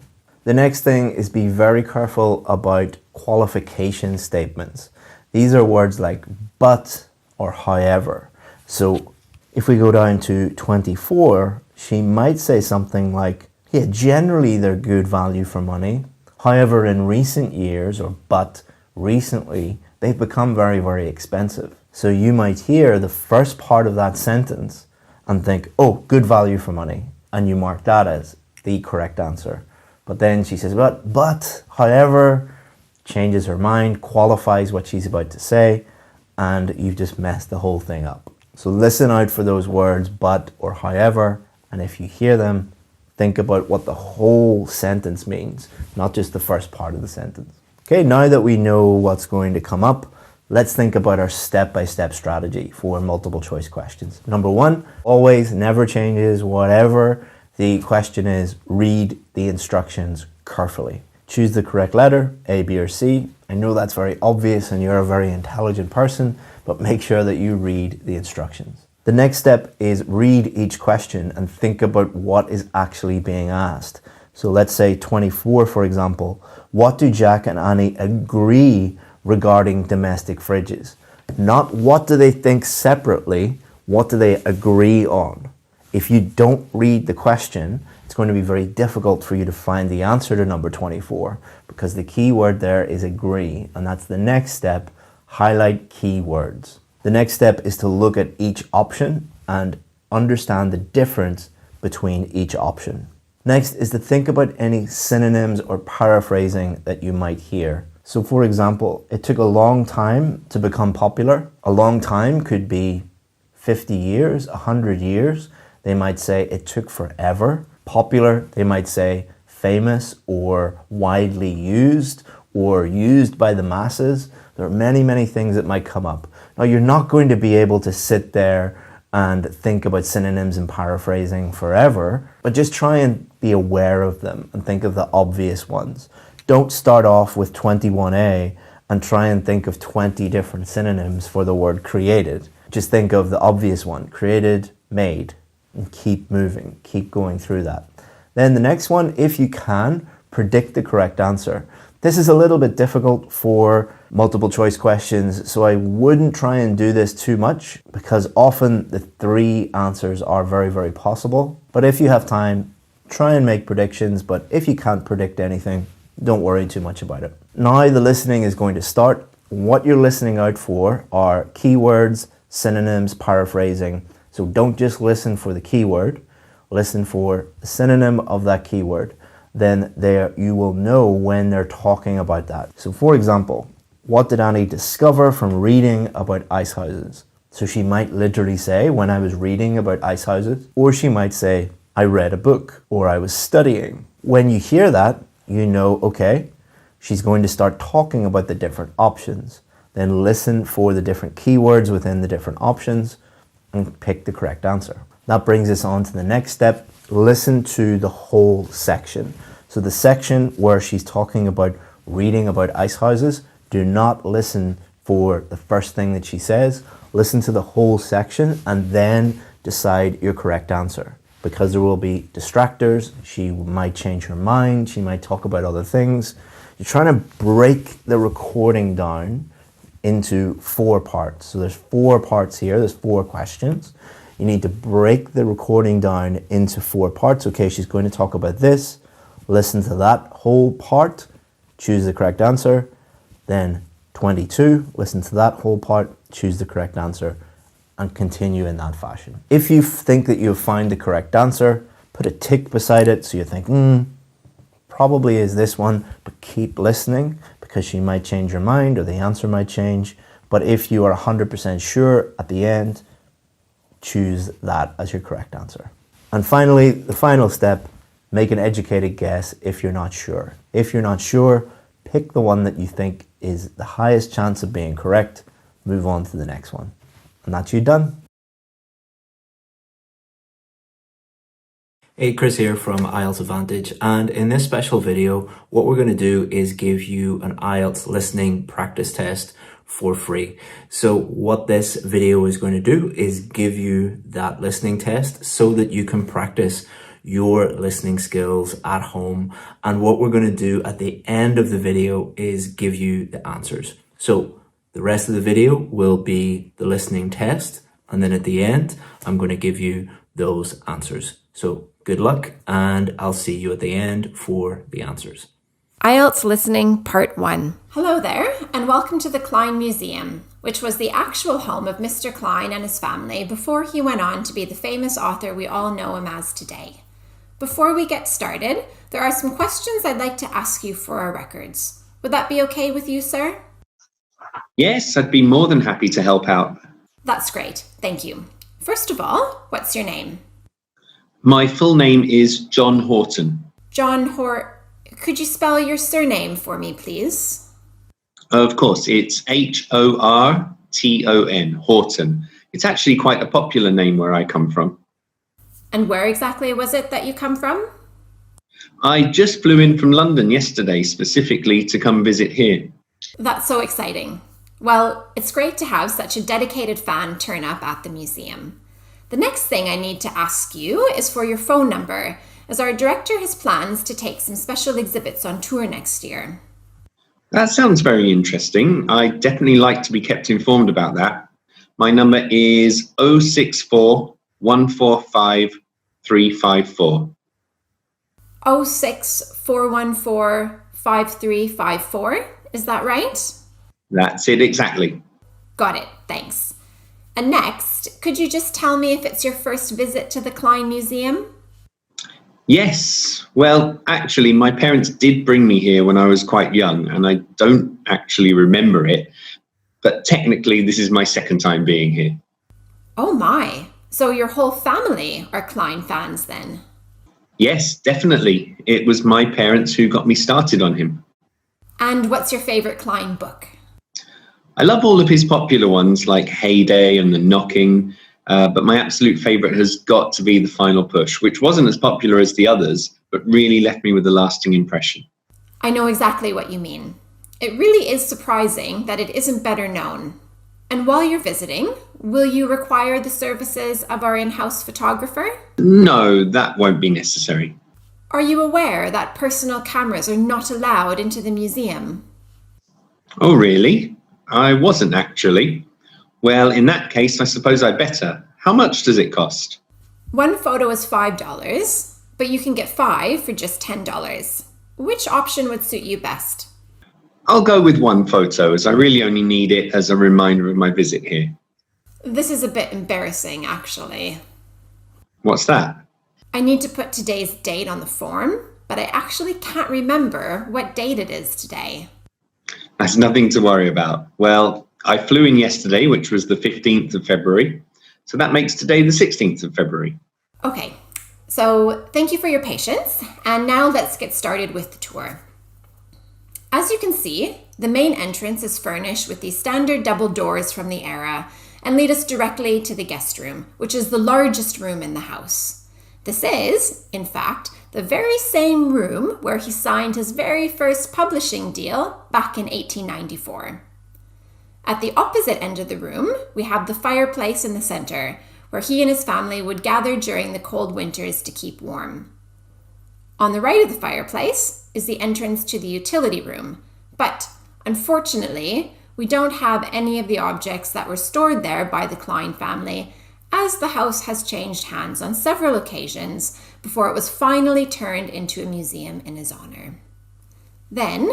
The next thing is be very careful about qualification statements. These are words like but or however. So if we go down to 24, she might say something like, yeah, generally they're good value for money. However, in recent years, or but recently, they've become very, very expensive. So you might hear the first part of that sentence and think, oh, good value for money. And you mark that as the correct answer. But then she says, but, however, changes her mind, qualifies what she's about to say, and you've just messed the whole thing up. So listen out for those words, but or however, and if you hear them, think about what the whole sentence means, not just the first part of the sentence. Okay, now that we know what's going to come up, let's think about our step-by-step strategy for multiple choice questions. Number one, always, never changes, whatever the question is, read the instructions carefully. Choose the correct letter, A, B, or C. I know that's very obvious and you're a very intelligent person, but make sure that you read the instructions. The next step is read each question and think about what is actually being asked. So let's say 24, for example. What do Jack and Annie agree regarding domestic fridges? Not what do they think separately, what do they agree on? If you don't read the question, it's going to be very difficult for you to find the answer to number 24 because the key word there is agree, and that's the next step. Highlight key words. The next step is to look at each option and understand the difference between each option. Next is to think about any synonyms or paraphrasing that you might hear. So for example, it took a long time to become popular. A long time could be 50 years, 100 years. They might say it took forever. Popular, they might say famous or widely used or used by the masses. There are many, many things that might come up. Now, you're not going to be able to sit there and think about synonyms and paraphrasing forever, but just try and be aware of them and think of the obvious ones. Don't start off with 21A and try and think of 20 different synonyms for the word created. Just think of the obvious one, created, made, and keep moving, keep going through that. Then the next one, if you can, predict the correct answer. This is a little bit difficult for multiple choice questions, so I wouldn't try and do this too much because often the 3 answers are very, very possible. But if you have time, try and make predictions, but if you can't predict anything, don't worry too much about it. Now the listening is going to start. What you're listening out for are keywords, synonyms, paraphrasing. So don't just listen for the keyword, listen for the synonym of that keyword. Then there you will know when they're talking about that. So for example, what did Annie discover from reading about ice houses? So she might literally say, when I was reading about ice houses, or she might say, I read a book, or I was studying. When you hear that, you know, okay, she's going to start talking about the different options. Then listen for the different keywords within the different options and pick the correct answer. That brings us on to the next step. Listen to the whole section. So the section where she's talking about reading about ice houses, do not listen for the first thing that she says. Listen to the whole section and then decide your correct answer. Because there will be distractors, she might change her mind, she might talk about other things. You're trying to break the recording down into 4 parts. So there's 4 parts here, there's 4 questions. You need to break the recording down into 4 parts. Okay, she's going to talk about this. Listen to that whole part, choose the correct answer. Then 22, listen to that whole part, choose the correct answer, and continue in that fashion. If you think that you've found the correct answer, put a tick beside it so you think, probably is this one, but keep listening because she might change her mind or the answer might change. But if you are 100% sure at the end, choose that as your correct answer. And finally, the final step, make an educated guess if you're not sure. If you're not sure, pick the one that you think is the highest chance of being correct, move on to the next one. And that's you done. Hey, Chris here from IELTS Advantage, and in this special video, what we're going to do is give you an IELTS listening practice test for free. So what this video is going to do is give you that listening test so that you can practice your listening skills at home. And what we're going to do at the end of the video is give you the answers. So the rest of the video will be the listening test, and then at the end, I'm going to give you those answers. So good luck, and I'll see you at the end for the answers. IELTS Listening Part 1. Hello there, and welcome to the Klein Museum, which was the actual home of Mr. Klein and his family before he went on to be the famous author we all know him as today. Before we get started, there are some questions I'd like to ask you for our records. Would that be okay with you, sir? Yes, I'd be more than happy to help out. That's great, thank you. First of all, what's your name? My full name is John Horton. Could you spell your surname for me, please? Of course, it's Horton, Horton. It's actually quite a popular name where I come from. And where exactly was it that you come from? I just flew in from London yesterday specifically to come visit here. That's so exciting. Well, it's great to have such a dedicated fan turn up at the museum. The next thing I need to ask you is for your phone number, as our director has plans to take some special exhibits on tour next year. That sounds very interesting. I'd definitely like to be kept informed about that. My number is 064 145 354. 06414 5354, is that right? That's it exactly. Got it, thanks. And next, could you just tell me if it's your first visit to the Klein Museum? Yes. Well, actually, my parents did bring me here when I was quite young, and I don't actually remember it. But technically, this is my second time being here. Oh my, so your whole family are Klein fans then? Yes, definitely. It was my parents who got me started on him. And what's your favourite Klein book? I love all of his popular ones like Heyday and The Knocking, but my absolute favourite has got to be The Final Push, which wasn't as popular as the others, but really left me with a lasting impression. I know exactly what you mean. It really is surprising that it isn't better known. And while you're visiting, will you require the services of our in-house photographer? No, that won't be necessary. Are you aware that personal cameras are not allowed into the museum? Oh, really? I wasn't actually. Well, in that case, I suppose I better. How much does it cost? One photo is $5, but you can get 5 for just $10. Which option would suit you best? I'll go with one photo, as I really only need it as a reminder of my visit here. This is a bit embarrassing, actually. What's that? I need to put today's date on the form, but I actually can't remember what date it is today. That's nothing to worry about. Well, I flew in yesterday, which was the 15th of February. So that makes today the 16th of February. Okay, so thank you for your patience. And now let's get started with the tour. As you can see, the main entrance is furnished with these standard double doors from the era and lead us directly to the guest room, which is the largest room in the house. This is, in fact, the very same room where he signed his very first publishing deal back in 1894. At the opposite end of the room, we have the fireplace in the center, where he and his family would gather during the cold winters to keep warm. On the right of the fireplace is the entrance to the utility room, but unfortunately, we don't have any of the objects that were stored there by the Klein family, as the house has changed hands on several occasions before it was finally turned into a museum in his honor. Then,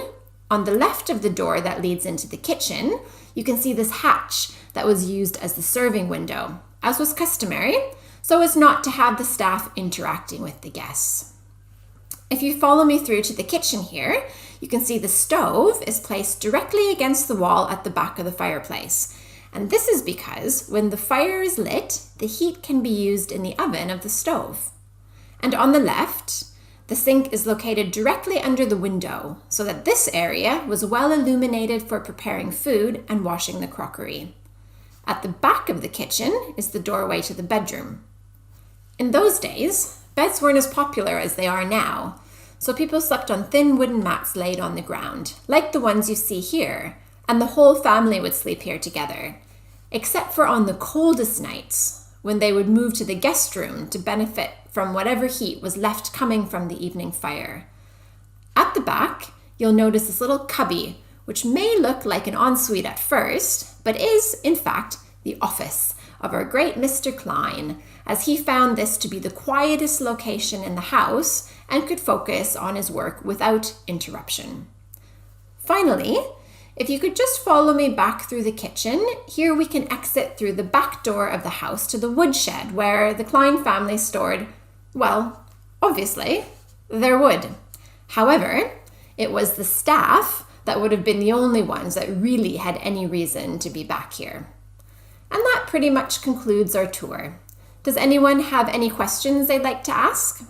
on the left of the door that leads into the kitchen, you can see this hatch that was used as the serving window, as was customary, so as not to have the staff interacting with the guests. If you follow me through to the kitchen here, you can see the stove is placed directly against the wall at the back of the fireplace. And this is because when the fire is lit, the heat can be used in the oven of the stove. And on the left, the sink is located directly under the window, so that this area was well illuminated for preparing food and washing the crockery. At the back of the kitchen is the doorway to the bedroom. In those days, beds weren't as popular as they are now, so people slept on thin wooden mats laid on the ground, like the ones you see here, and the whole family would sleep here together, except for on the coldest nights, when they would move to the guest room to benefit from whatever heat was left coming from the evening fire. At the back, you'll notice this little cubby, which may look like an ensuite at first, but is, in fact, the office of our great Mr. Klein, as he found this to be the quietest location in the house and could focus on his work without interruption. Finally, if you could just follow me back through the kitchen, here we can exit through the back door of the house to the woodshed where the Klein family stored, well, obviously, their wood. However, it was the staff that would have been the only ones that really had any reason to be back here. And that pretty much concludes our tour. Does anyone have any questions they'd like to ask?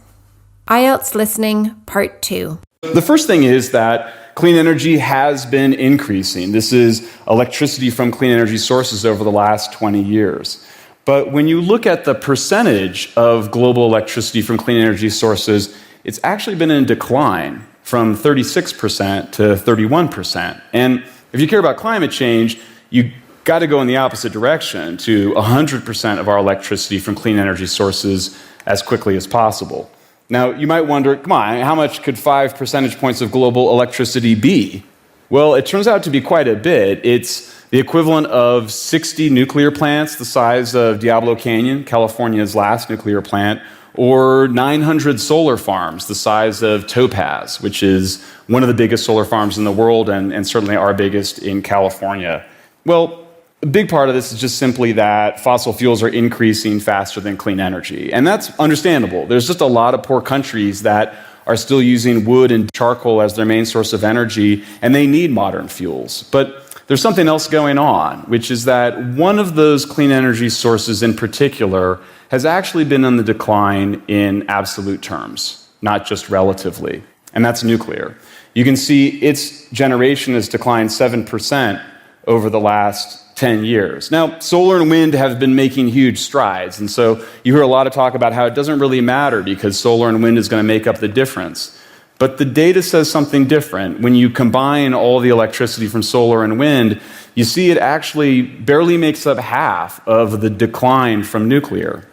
IELTS Listening, Part 2. The first thing is that clean energy has been increasing. This is electricity from clean energy sources over the last 20 years. But when you look at the percentage of global electricity from clean energy sources, it's actually been in decline from 36% to 31%. And if you care about climate change, you got to go in the opposite direction to 100% of our electricity from clean energy sources as quickly as possible. Now, you might wonder, come on, how much could 5 percentage points of global electricity be? Well, it turns out to be quite a bit. It's the equivalent of 60 nuclear plants the size of Diablo Canyon, California's last nuclear plant, or 900 solar farms the size of Topaz, which is one of the biggest solar farms in the world and certainly our biggest in California. Well, a big part of this is just simply that fossil fuels are increasing faster than clean energy. And that's understandable. There's just a lot of poor countries that are still using wood and charcoal as their main source of energy, and they need modern fuels. But there's something else going on, which is that one of those clean energy sources in particular has actually been on the decline in absolute terms, not just relatively, and that's nuclear. You can see its generation has declined 7% over the last 10 years. Now, solar and wind have been making huge strides, and so you hear a lot of talk about how it doesn't really matter because solar and wind is going to make up the difference. But the data says something different. When you combine all the electricity from solar and wind, you see it actually barely makes up half of the decline from nuclear.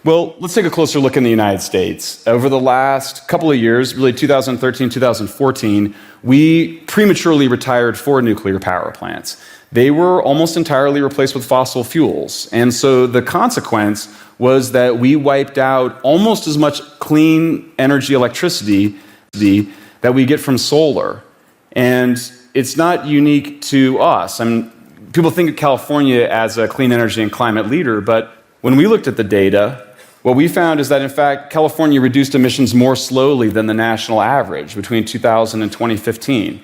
Well, let's take a closer look in the United States. Over the last couple of years, really 2013, 2014, we prematurely retired 4 nuclear power plants. They were almost entirely replaced with fossil fuels. And so the consequence was that we wiped out almost as much clean energy electricity that we get from solar. And it's not unique to us. I mean, people think of California as a clean energy and climate leader, but when we looked at the data, what we found is that, in fact, California reduced emissions more slowly than the national average between 2000 and 2015.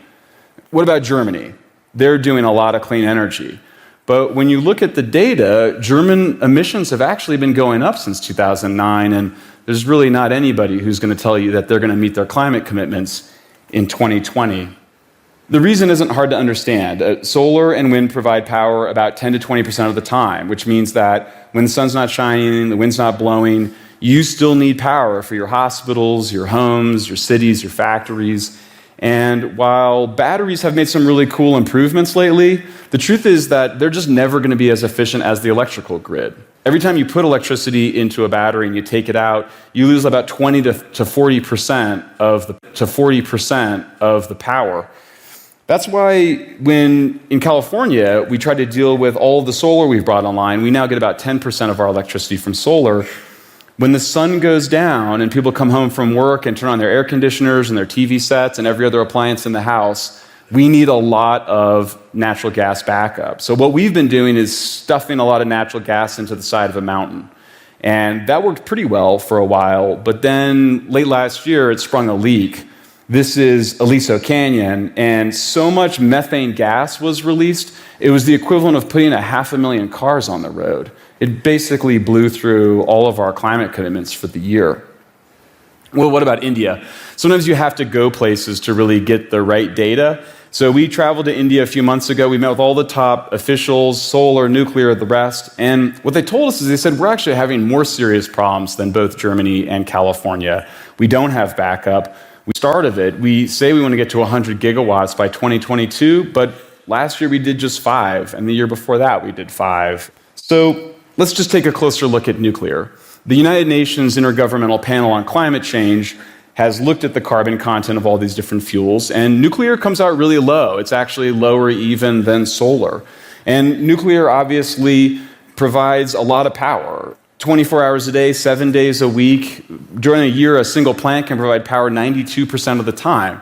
What about Germany? They're doing a lot of clean energy. But when you look at the data, German emissions have actually been going up since 2009, and there's really not anybody who's going to tell you that they're going to meet their climate commitments in 2020. The reason isn't hard to understand. Solar and wind provide power about 10 to 20% of the time, which means that when the sun's not shining, the wind's not blowing, you still need power for your hospitals, your homes, your cities, your factories. And while batteries have made some really cool improvements lately, the truth is that they're just never going to be as efficient as the electrical grid. Every time you put electricity into a battery and you take it out, you lose about 20 to 40% of the power. That's why when in California we try to deal with all of the solar we've brought online, we now get about 10% of our electricity from solar. When the sun goes down and people come home from work and turn on their air conditioners and their TV sets and every other appliance in the house, we need a lot of natural gas backup. So what we've been doing is stuffing a lot of natural gas into the side of a mountain. And that worked pretty well for a while, but then late last year it sprung a leak. This is Aliso Canyon, and so much methane gas was released, it was the equivalent of putting 500,000 cars on the road. It basically blew through all of our climate commitments for the year. Well, what about India? Sometimes you have to go places to really get the right data. So we traveled to India a few months ago. We met with all the top officials, solar, nuclear, the rest. And what they told us is they said, we're actually having more serious problems than both Germany and California. We don't have backup. We started it. We say we want to get to 100 gigawatts by 2022, but last year we did just 5, and the year before that we did 5. So let's just take a closer look at nuclear. The United Nations Intergovernmental Panel on Climate Change has looked at the carbon content of all these different fuels, and nuclear comes out really low. It's actually lower even than solar. And nuclear obviously provides a lot of power. 24 hours a day, 7 days a week. During a year, a single plant can provide power 92% of the time.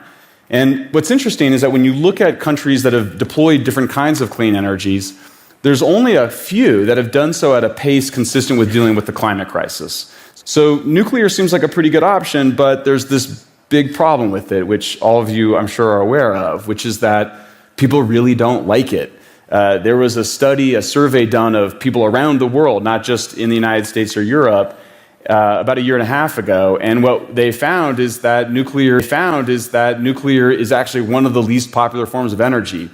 And what's interesting is that when you look at countries that have deployed different kinds of clean energies, there's only a few that have done so at a pace consistent with dealing with the climate crisis. So nuclear seems like a pretty good option, but there's this big problem with it, which all of you, I'm sure, are aware of, which is that people really don't like it. There was a survey done of people around the world, not just in the United States or Europe, about a year and a half ago, and what they found is that nuclear is actually one of the least popular forms of energy.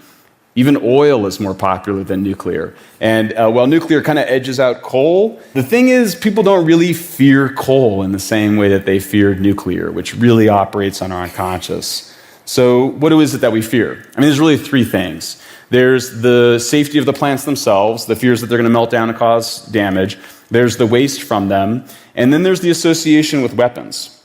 Even oil is more popular than nuclear. And while nuclear kind of edges out coal, the thing is people don't really fear coal in the same way that they feared nuclear, which really operates on our unconscious. So what is it that we fear? I mean, there's really three things. There's the safety of the plants themselves, the fears that they're going to melt down and cause damage. There's the waste from them. And then there's the association with weapons.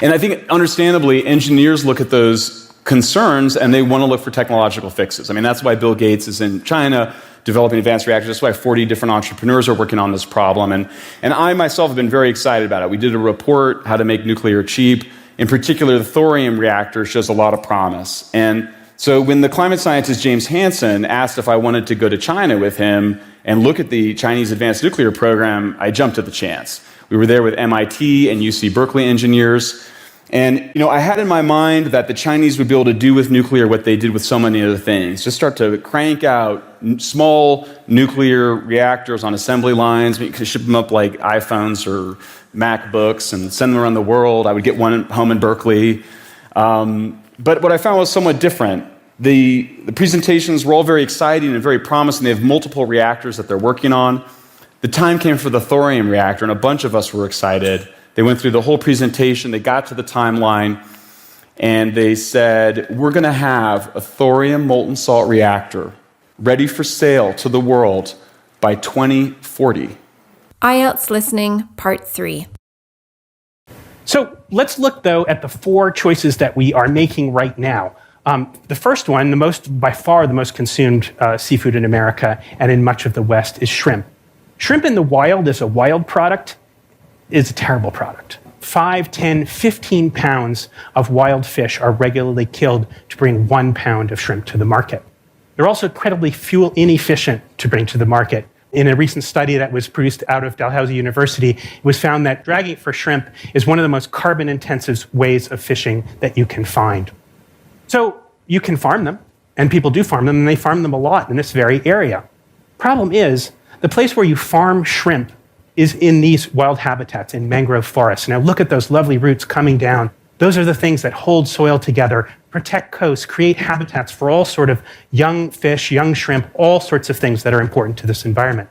And I think, understandably, engineers look at those concerns and they want to look for technological fixes. I mean, that's why Bill Gates is in China developing advanced reactors. That's why 40 different entrepreneurs are working on this problem. And I myself have been very excited about it. We did a report, How to Make Nuclear Cheap. In particular, the thorium reactor shows a lot of promise. And so when the climate scientist James Hansen asked if I wanted to go to China with him and look at the Chinese advanced nuclear program, I jumped at the chance. We were there with MIT and UC Berkeley engineers. And I had in my mind that the Chinese would be able to do with nuclear what they did with so many other things. Just start to crank out small nuclear reactors on assembly lines. We could ship them up like iPhones or MacBooks and send them around the world. I would get one home in Berkeley. But what I found was somewhat different. The presentations were all very exciting and very promising. They have multiple reactors that they're working on. The time came for the thorium reactor, and a bunch of us were excited. They went through the whole presentation. They got to the timeline, and they said, we're going to have a thorium molten salt reactor ready for sale to the world by 2040. IELTS Listening, Part 3. So let's look, though, at the four choices that we are making right now. The first one, by far the most consumed seafood in America and in much of the West, is shrimp. Shrimp in the wild as a wild product is a terrible product. 5, 10, 15 pounds of wild fish are regularly killed to bring 1 pound of shrimp to the market. They're also incredibly fuel inefficient to bring to the market. In a recent study that was produced out of Dalhousie University, it was found that dragging for shrimp is one of the most carbon-intensive ways of fishing that you can find. So you can farm them, and people do farm them, and they farm them a lot in this very area. Problem is, the place where you farm shrimp is in these wild habitats, in mangrove forests. Now look at those lovely roots coming down. Those are the things that hold soil together, protect coasts, create habitats for all sort of young fish, young shrimp, all sorts of things that are important to this environment.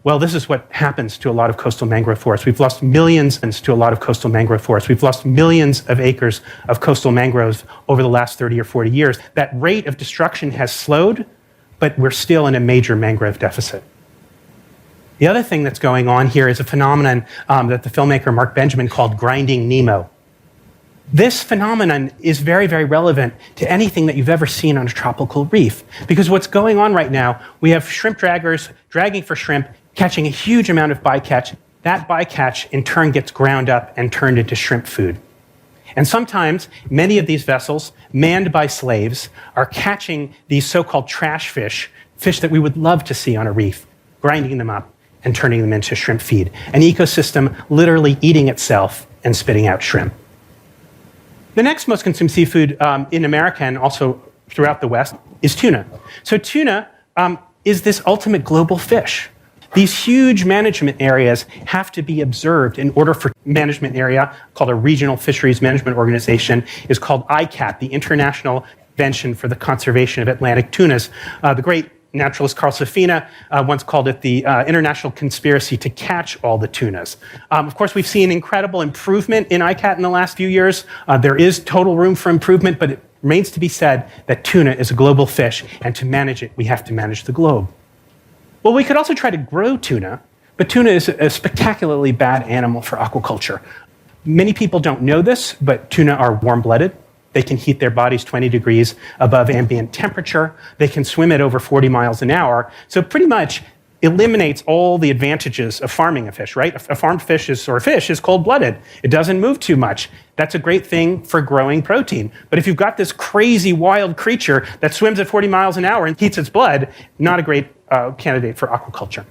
Well, this is what happens to a lot of coastal mangrove forests. We've lost millions to a lot of coastal mangrove forests. We've lost millions of acres of coastal mangroves over the last 30 or 40 years. That rate of destruction has slowed, but we're still in a major mangrove deficit. The other thing that's going on here is a phenomenon that the filmmaker Mark Benjamin called grinding Nemo. This phenomenon is very, very relevant to anything that you've ever seen on a tropical reef. Because what's going on right now, we have shrimp draggers dragging for shrimp, catching a huge amount of bycatch. That bycatch, in turn, gets ground up and turned into shrimp food. And sometimes, many of these vessels, manned by slaves, are catching these so-called trash fish, fish that we would love to see on a reef, grinding them up and turning them into shrimp feed. An ecosystem literally eating itself and spitting out shrimp. The next most consumed seafood in America and also throughout the West is tuna. So tuna is this ultimate global fish. These huge management areas have to be observed in order for management area, called a Regional Fisheries Management Organization, is called ICAT, the International Convention for the Conservation of Atlantic Tunas. The great naturalist Carl Safina once called it the international conspiracy to catch all the tunas. Of course, we've seen incredible improvement in ICAT in the last few years. There is total room for improvement, but it remains to be said that tuna is a global fish, and to manage it, we have to manage the globe. Well, we could also try to grow tuna, but tuna is a spectacularly bad animal for aquaculture. Many people don't know this, but tuna are warm-blooded. They can heat their bodies 20 degrees above ambient temperature. They can swim at over 40 miles an hour. So pretty much eliminates all the advantages of farming a fish, right? A farmed fish is cold-blooded. It doesn't move too much. That's a great thing for growing protein. But if you've got this crazy wild creature that swims at 40 miles an hour and heats its blood, not a great candidate for aquaculture.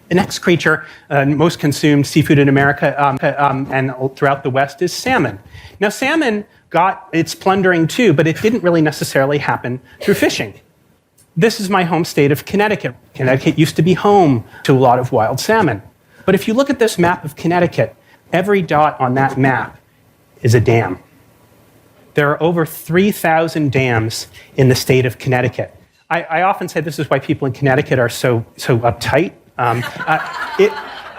The next creature, most consumed seafood in America and throughout the West, is salmon. Now, salmon got its plundering too, but it didn't really necessarily happen through fishing. This is my home state of Connecticut. Connecticut used to be home to a lot of wild salmon. But if you look at this map of Connecticut, every dot on that map is a dam. There are over 3,000 dams in the state of Connecticut. I often say this is why people in Connecticut are so uptight.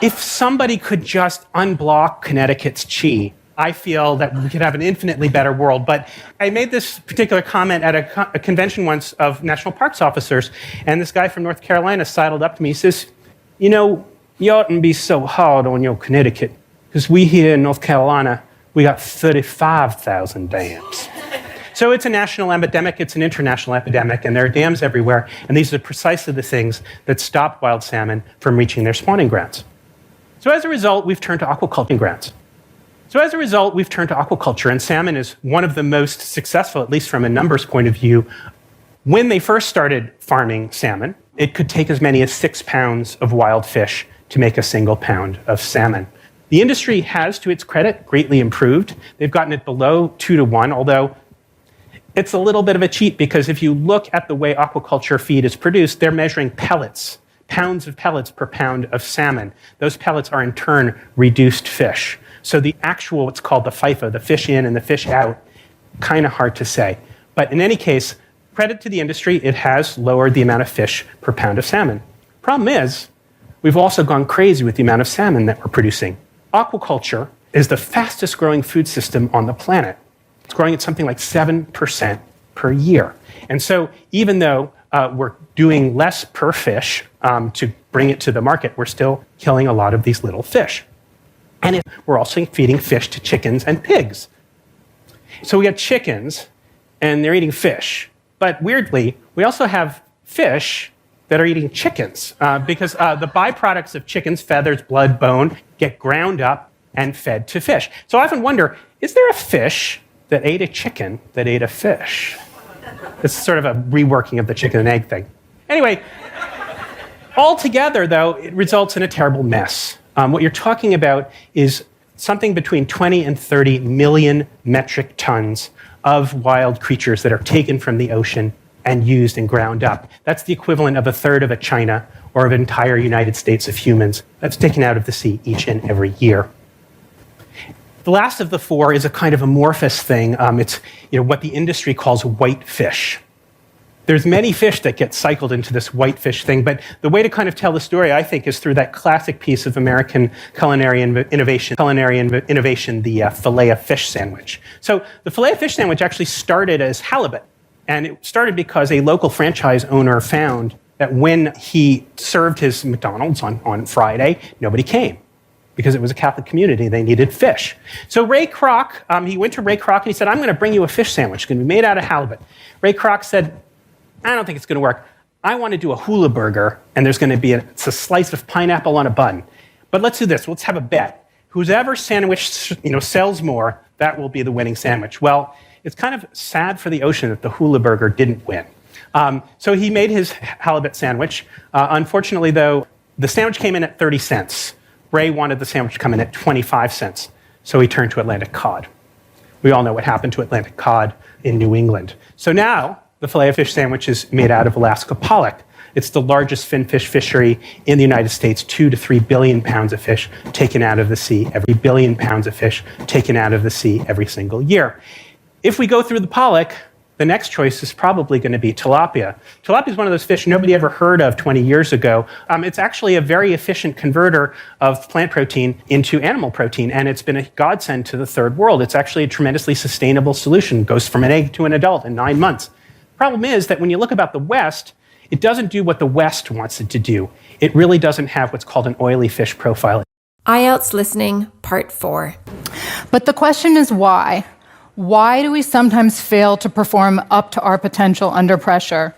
If somebody could just unblock Connecticut's chi, I feel that we could have an infinitely better world. But I made this particular comment at a convention once of national parks officers, and this guy from North Carolina sidled up to me. He says, you know, you oughtn't be so hard on your Connecticut, because we here in North Carolina, we got 35,000 dams. So it's a national epidemic, it's an international epidemic, and there are dams everywhere, and these are precisely the things that stop wild salmon from reaching their spawning grounds. So as a result, we've turned to aquaculture. And salmon is one of the most successful, at least from a numbers point of view. When they first started farming salmon, it could take as many as 6 pounds of wild fish to make a single pound of salmon. The industry has, to its credit, greatly improved. They've gotten it below 2 to 1, although it's a little bit of a cheat, because if you look at the way aquaculture feed is produced, they're measuring pellets, pounds of pellets per pound of salmon. Those pellets are in turn reduced fish. So the actual, what's called the FIFO, the fish in and the fish out, kind of hard to say. But in any case, credit to the industry, it has lowered the amount of fish per pound of salmon. Problem is, we've also gone crazy with the amount of salmon that we're producing. Aquaculture is the fastest growing food system on the planet. It's growing at something like 7% per year. And so even though we're doing less per fish to bring it to the market, we're still killing a lot of these little fish. And we're also feeding fish to chickens and pigs. So we got chickens, and they're eating fish. But weirdly, we also have fish that are eating chickens because the byproducts of chickens, feathers, blood, bone, get ground up and fed to fish. So I often wonder, is there a fish that ate a chicken that ate a fish? It's sort of a reworking of the chicken and egg thing. Anyway, altogether, though, it results in a terrible mess. What you're talking about is something between 20 and 30 million metric tons of wild creatures that are taken from the ocean and used and ground up. That's the equivalent of a third of a China or of an entire United States of humans that's taken out of the sea each and every year. The last of the four is a kind of amorphous thing. It's what the industry calls white fish. There's many fish that get cycled into this white fish thing, but the way to kind of tell the story, I think, is through that classic piece of American culinary innovation, the Filet-O-Fish sandwich. So the Filet-O-Fish sandwich actually started as halibut, and it started because a local franchise owner found that when he served his McDonald's on Friday, nobody came, because it was a Catholic community. They needed fish. So Ray Kroc, he went to Ray Kroc and he said, I'm going to bring you a fish sandwich. It's going to be made out of halibut. Ray Kroc said, I don't think it's going to work. I want to do a hula burger, and there's going to be a slice of pineapple on a bun. But let's do this. Let's have a bet. Whoever sandwich sells more, that will be the winning sandwich. Well, it's kind of sad for the ocean that the hula burger didn't win. So he made his halibut sandwich. Unfortunately, though, the sandwich came in at 30 cents. Ray wanted the sandwich to come in at 25 cents, so he turned to Atlantic cod. We all know what happened to Atlantic cod in New England. So now, the Filet-O-Fish sandwich is made out of Alaska pollock. It's the largest finfish fishery in the United States, 2 to 3 billion pounds of fish taken out of the sea, every billion pounds of fish taken out of the sea every single year. If we go through the pollock, the next choice is probably going to be tilapia. Tilapia is one of those fish nobody ever heard of 20 years ago. It's actually a very efficient converter of plant protein into animal protein, and it's been a godsend to the third world. It's actually a tremendously sustainable solution. It goes from an egg to an adult in 9 months. Problem is that when you look about the West, it doesn't do what the West wants it to do. It really doesn't have what's called an oily fish profile. IELTS Listening, Part 4. But the question is why? Why do we sometimes fail to perform up to our potential under pressure?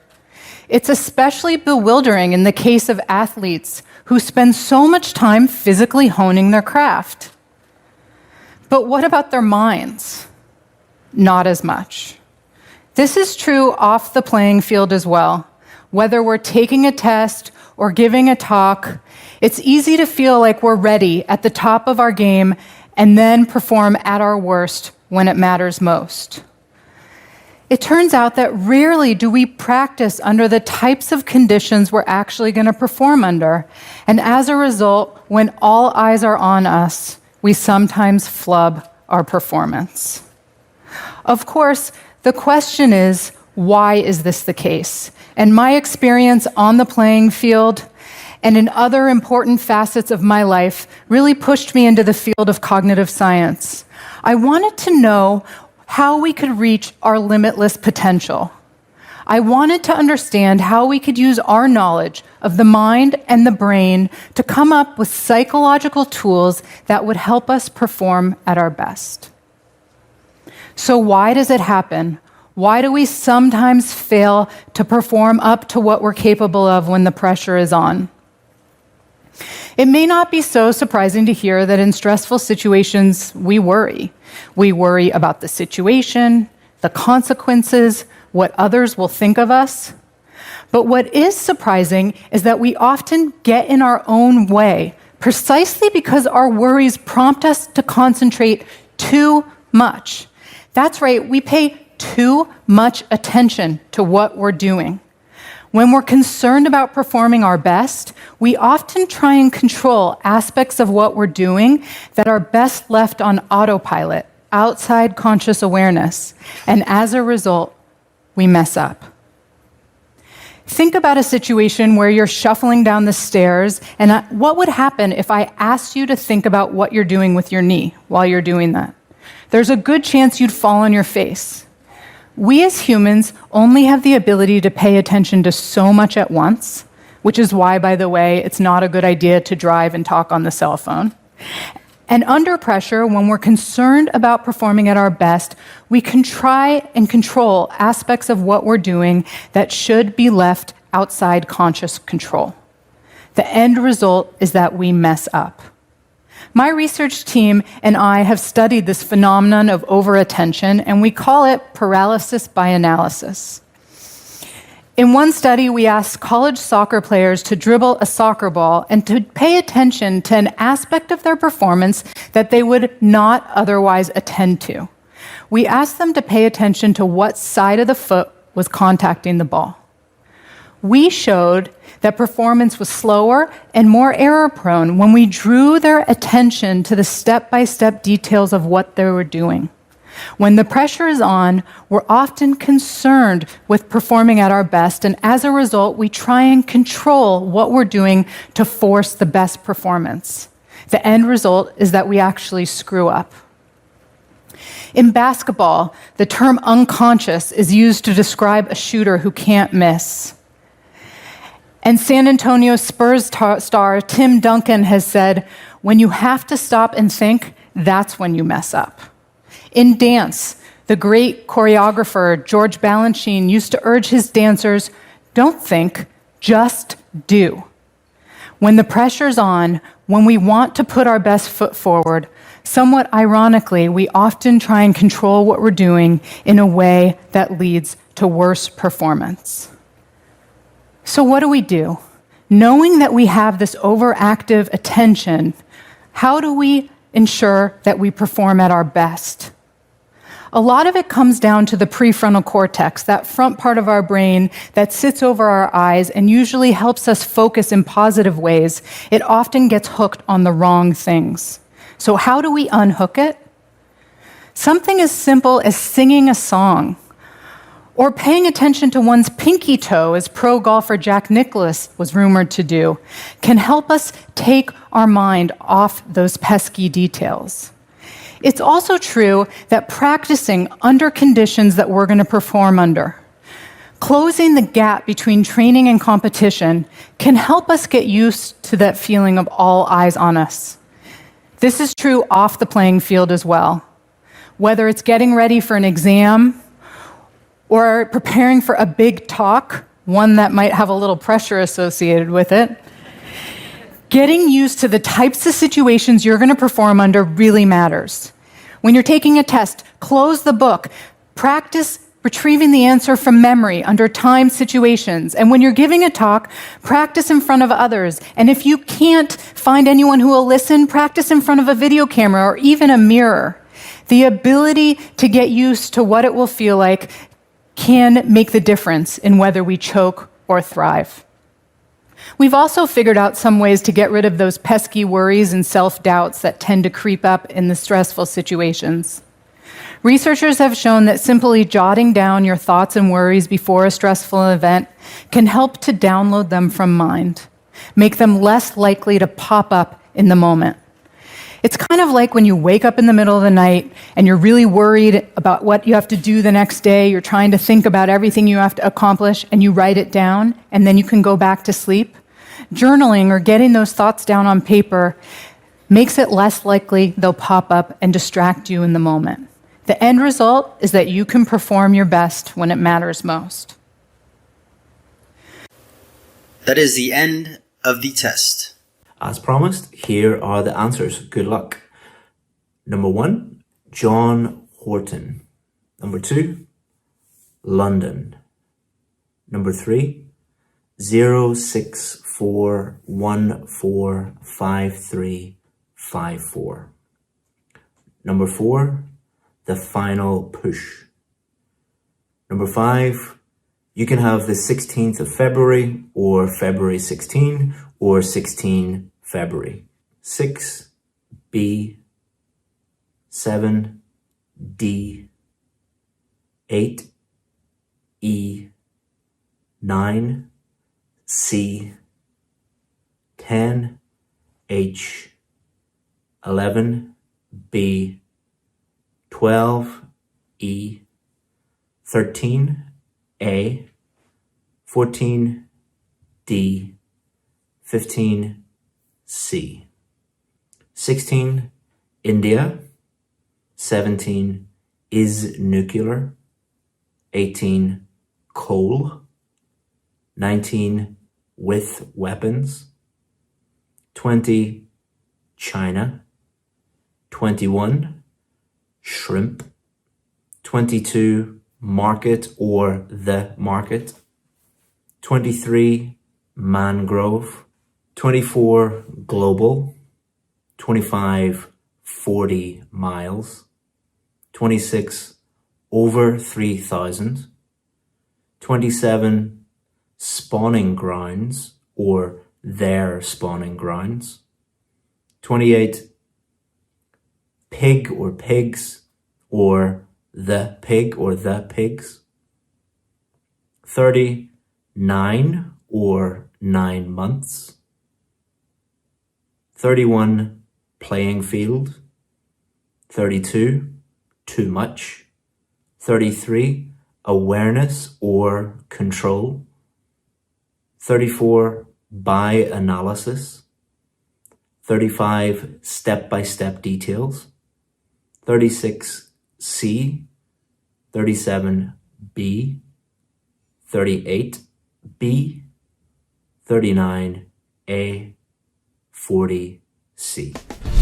It's especially bewildering in the case of athletes who spend so much time physically honing their craft. But what about their minds? Not as much. This is true off the playing field as well. Whether we're taking a test or giving a talk, it's easy to feel like we're ready at the top of our game and then perform at our worst when it matters most. It turns out that rarely do we practice under the types of conditions we're actually going to perform under. And as a result, when all eyes are on us, we sometimes flub our performance. Of course, the question is, why is this the case? And my experience on the playing field and in other important facets of my life really pushed me into the field of cognitive science. I wanted to know how we could reach our limitless potential. I wanted to understand how we could use our knowledge of the mind and the brain to come up with psychological tools that would help us perform at our best. So why does it happen? Why do we sometimes fail to perform up to what we're capable of when the pressure is on? It may not be so surprising to hear that in stressful situations, we worry. We worry about the situation, the consequences, what others will think of us. But what is surprising is that we often get in our own way, precisely because our worries prompt us to concentrate too much. That's right, we pay too much attention to what we're doing. When we're concerned about performing our best, we often try and control aspects of what we're doing that are best left on autopilot, outside conscious awareness, and as a result, we mess up. Think about a situation where you're shuffling down the stairs, and what would happen if I asked you to think about what you're doing with your knee while you're doing that? There's a good chance you'd fall on your face. We as humans only have the ability to pay attention to so much at once, which is why, by the way, it's not a good idea to drive and talk on the cell phone. And under pressure, when we're concerned about performing at our best, we can try and control aspects of what we're doing that should be left outside conscious control. The end result is that we mess up. My research team and I have studied this phenomenon of overattention, and we call it paralysis by analysis. In one study, we asked college soccer players to dribble a soccer ball and to pay attention to an aspect of their performance that they would not otherwise attend to. We asked them to pay attention to what side of the foot was contacting the ball. We showed that performance was slower and more error-prone when we drew their attention to the step-by-step details of what they were doing. When the pressure is on, we're often concerned with performing at our best, and as a result, we try and control what we're doing to force the best performance. The end result is that we actually screw up. In basketball, the term unconscious is used to describe a shooter who can't miss. And San Antonio Spurs star Tim Duncan has said, when you have to stop and think, that's when you mess up. In dance, the great choreographer George Balanchine used to urge his dancers, don't think, just do. When the pressure's on, when we want to put our best foot forward, somewhat ironically, we often try and control what we're doing in a way that leads to worse performance. So what do? Knowing that we have this overactive attention, how do we ensure that we perform at our best? A lot of it comes down to the prefrontal cortex, that front part of our brain that sits over our eyes and usually helps us focus in positive ways. It often gets hooked on the wrong things. So how do we unhook it? Something as simple as singing a song, or paying attention to one's pinky toe, as pro golfer Jack Nicklaus was rumored to do, can help us take our mind off those pesky details. It's also true that practicing under conditions that we're going to perform under, closing the gap between training and competition, can help us get used to that feeling of all eyes on us. This is true off the playing field as well. Whether it's getting ready for an exam, or preparing for a big talk, one that might have a little pressure associated with it, getting used to the types of situations you're going to perform under really matters. When you're taking a test, close the book. Practice retrieving the answer from memory under timed situations. And when you're giving a talk, practice in front of others. And if you can't find anyone who will listen, practice in front of a video camera or even a mirror. The ability to get used to what it will feel like can make the difference in whether we choke or thrive. We've also figured out some ways to get rid of those pesky worries and self-doubts that tend to creep up in the stressful situations. Researchers have shown that simply jotting down your thoughts and worries before a stressful event can help to download them from mind, make them less likely to pop up in the moment. It's kind of like when you wake up in the middle of the night and you're really worried about what you have to do the next day. You're trying to think about everything you have to accomplish and you write it down and then you can go back to sleep. Journaling or getting those thoughts down on paper makes it less likely they'll pop up and distract you in the moment. The end result is that you can perform your best when it matters most. That is the end of the test. As promised, here are the answers. Good luck. Number 1, John Horton. Number 2, London. Number 3, 064145354. Number 4, The Final Push. Number 5, you can have the 16th of February or February 16 or 16 February. 6, B, 7, D, 8, E, 9, C, 10, H, 11, B, 12, E, 13, A, 14, D, 15, C. 16, India. 17, is nuclear. 18, coal. 19, with weapons. 20, China. 21, shrimp. 22, market or the market. 23, mangrove. 24, global. 25, 40 miles. 26, over 3,000. 27, spawning grounds or their spawning grounds. 28, pig or pigs or the pig or the pigs. 30, 9 or 9 months. 31, playing field. 32, too much. 33, awareness or control. 34, by analysis. 35, step-by-step details. 36, C. 37, B. 38, B. 39, A. 40, C.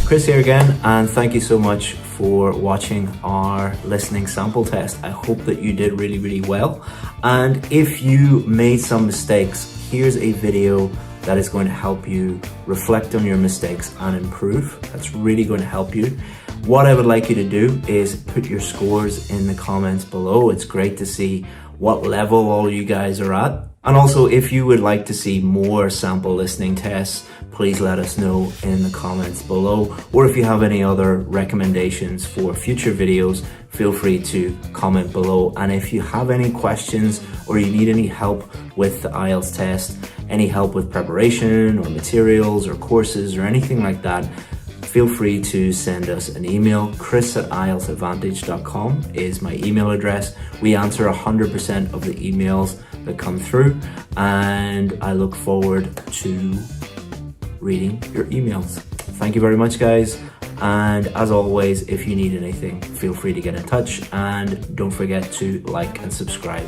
Chris here again, and thank you so much for watching our listening sample test. I hope that you did really, really well. And if you made some mistakes, here's a video that is going to help you reflect on your mistakes and improve. That's really going to help you. What I would like you to do is put your scores in the comments below. It's great to see what level all you guys are at. And also, if you would like to see more sample listening tests, please let us know in the comments below. Or if you have any other recommendations for future videos, feel free to comment below. And if you have any questions or you need any help with the IELTS test, any help with preparation or materials or courses or anything like that, feel free to send us an email. chris@ieltsadvantage.com is my email address. We answer 100% of the emails that come through, and I look forward to reading your emails. Thank you very much, guys. And as always, if you need anything, feel free to get in touch, and don't forget to like and subscribe.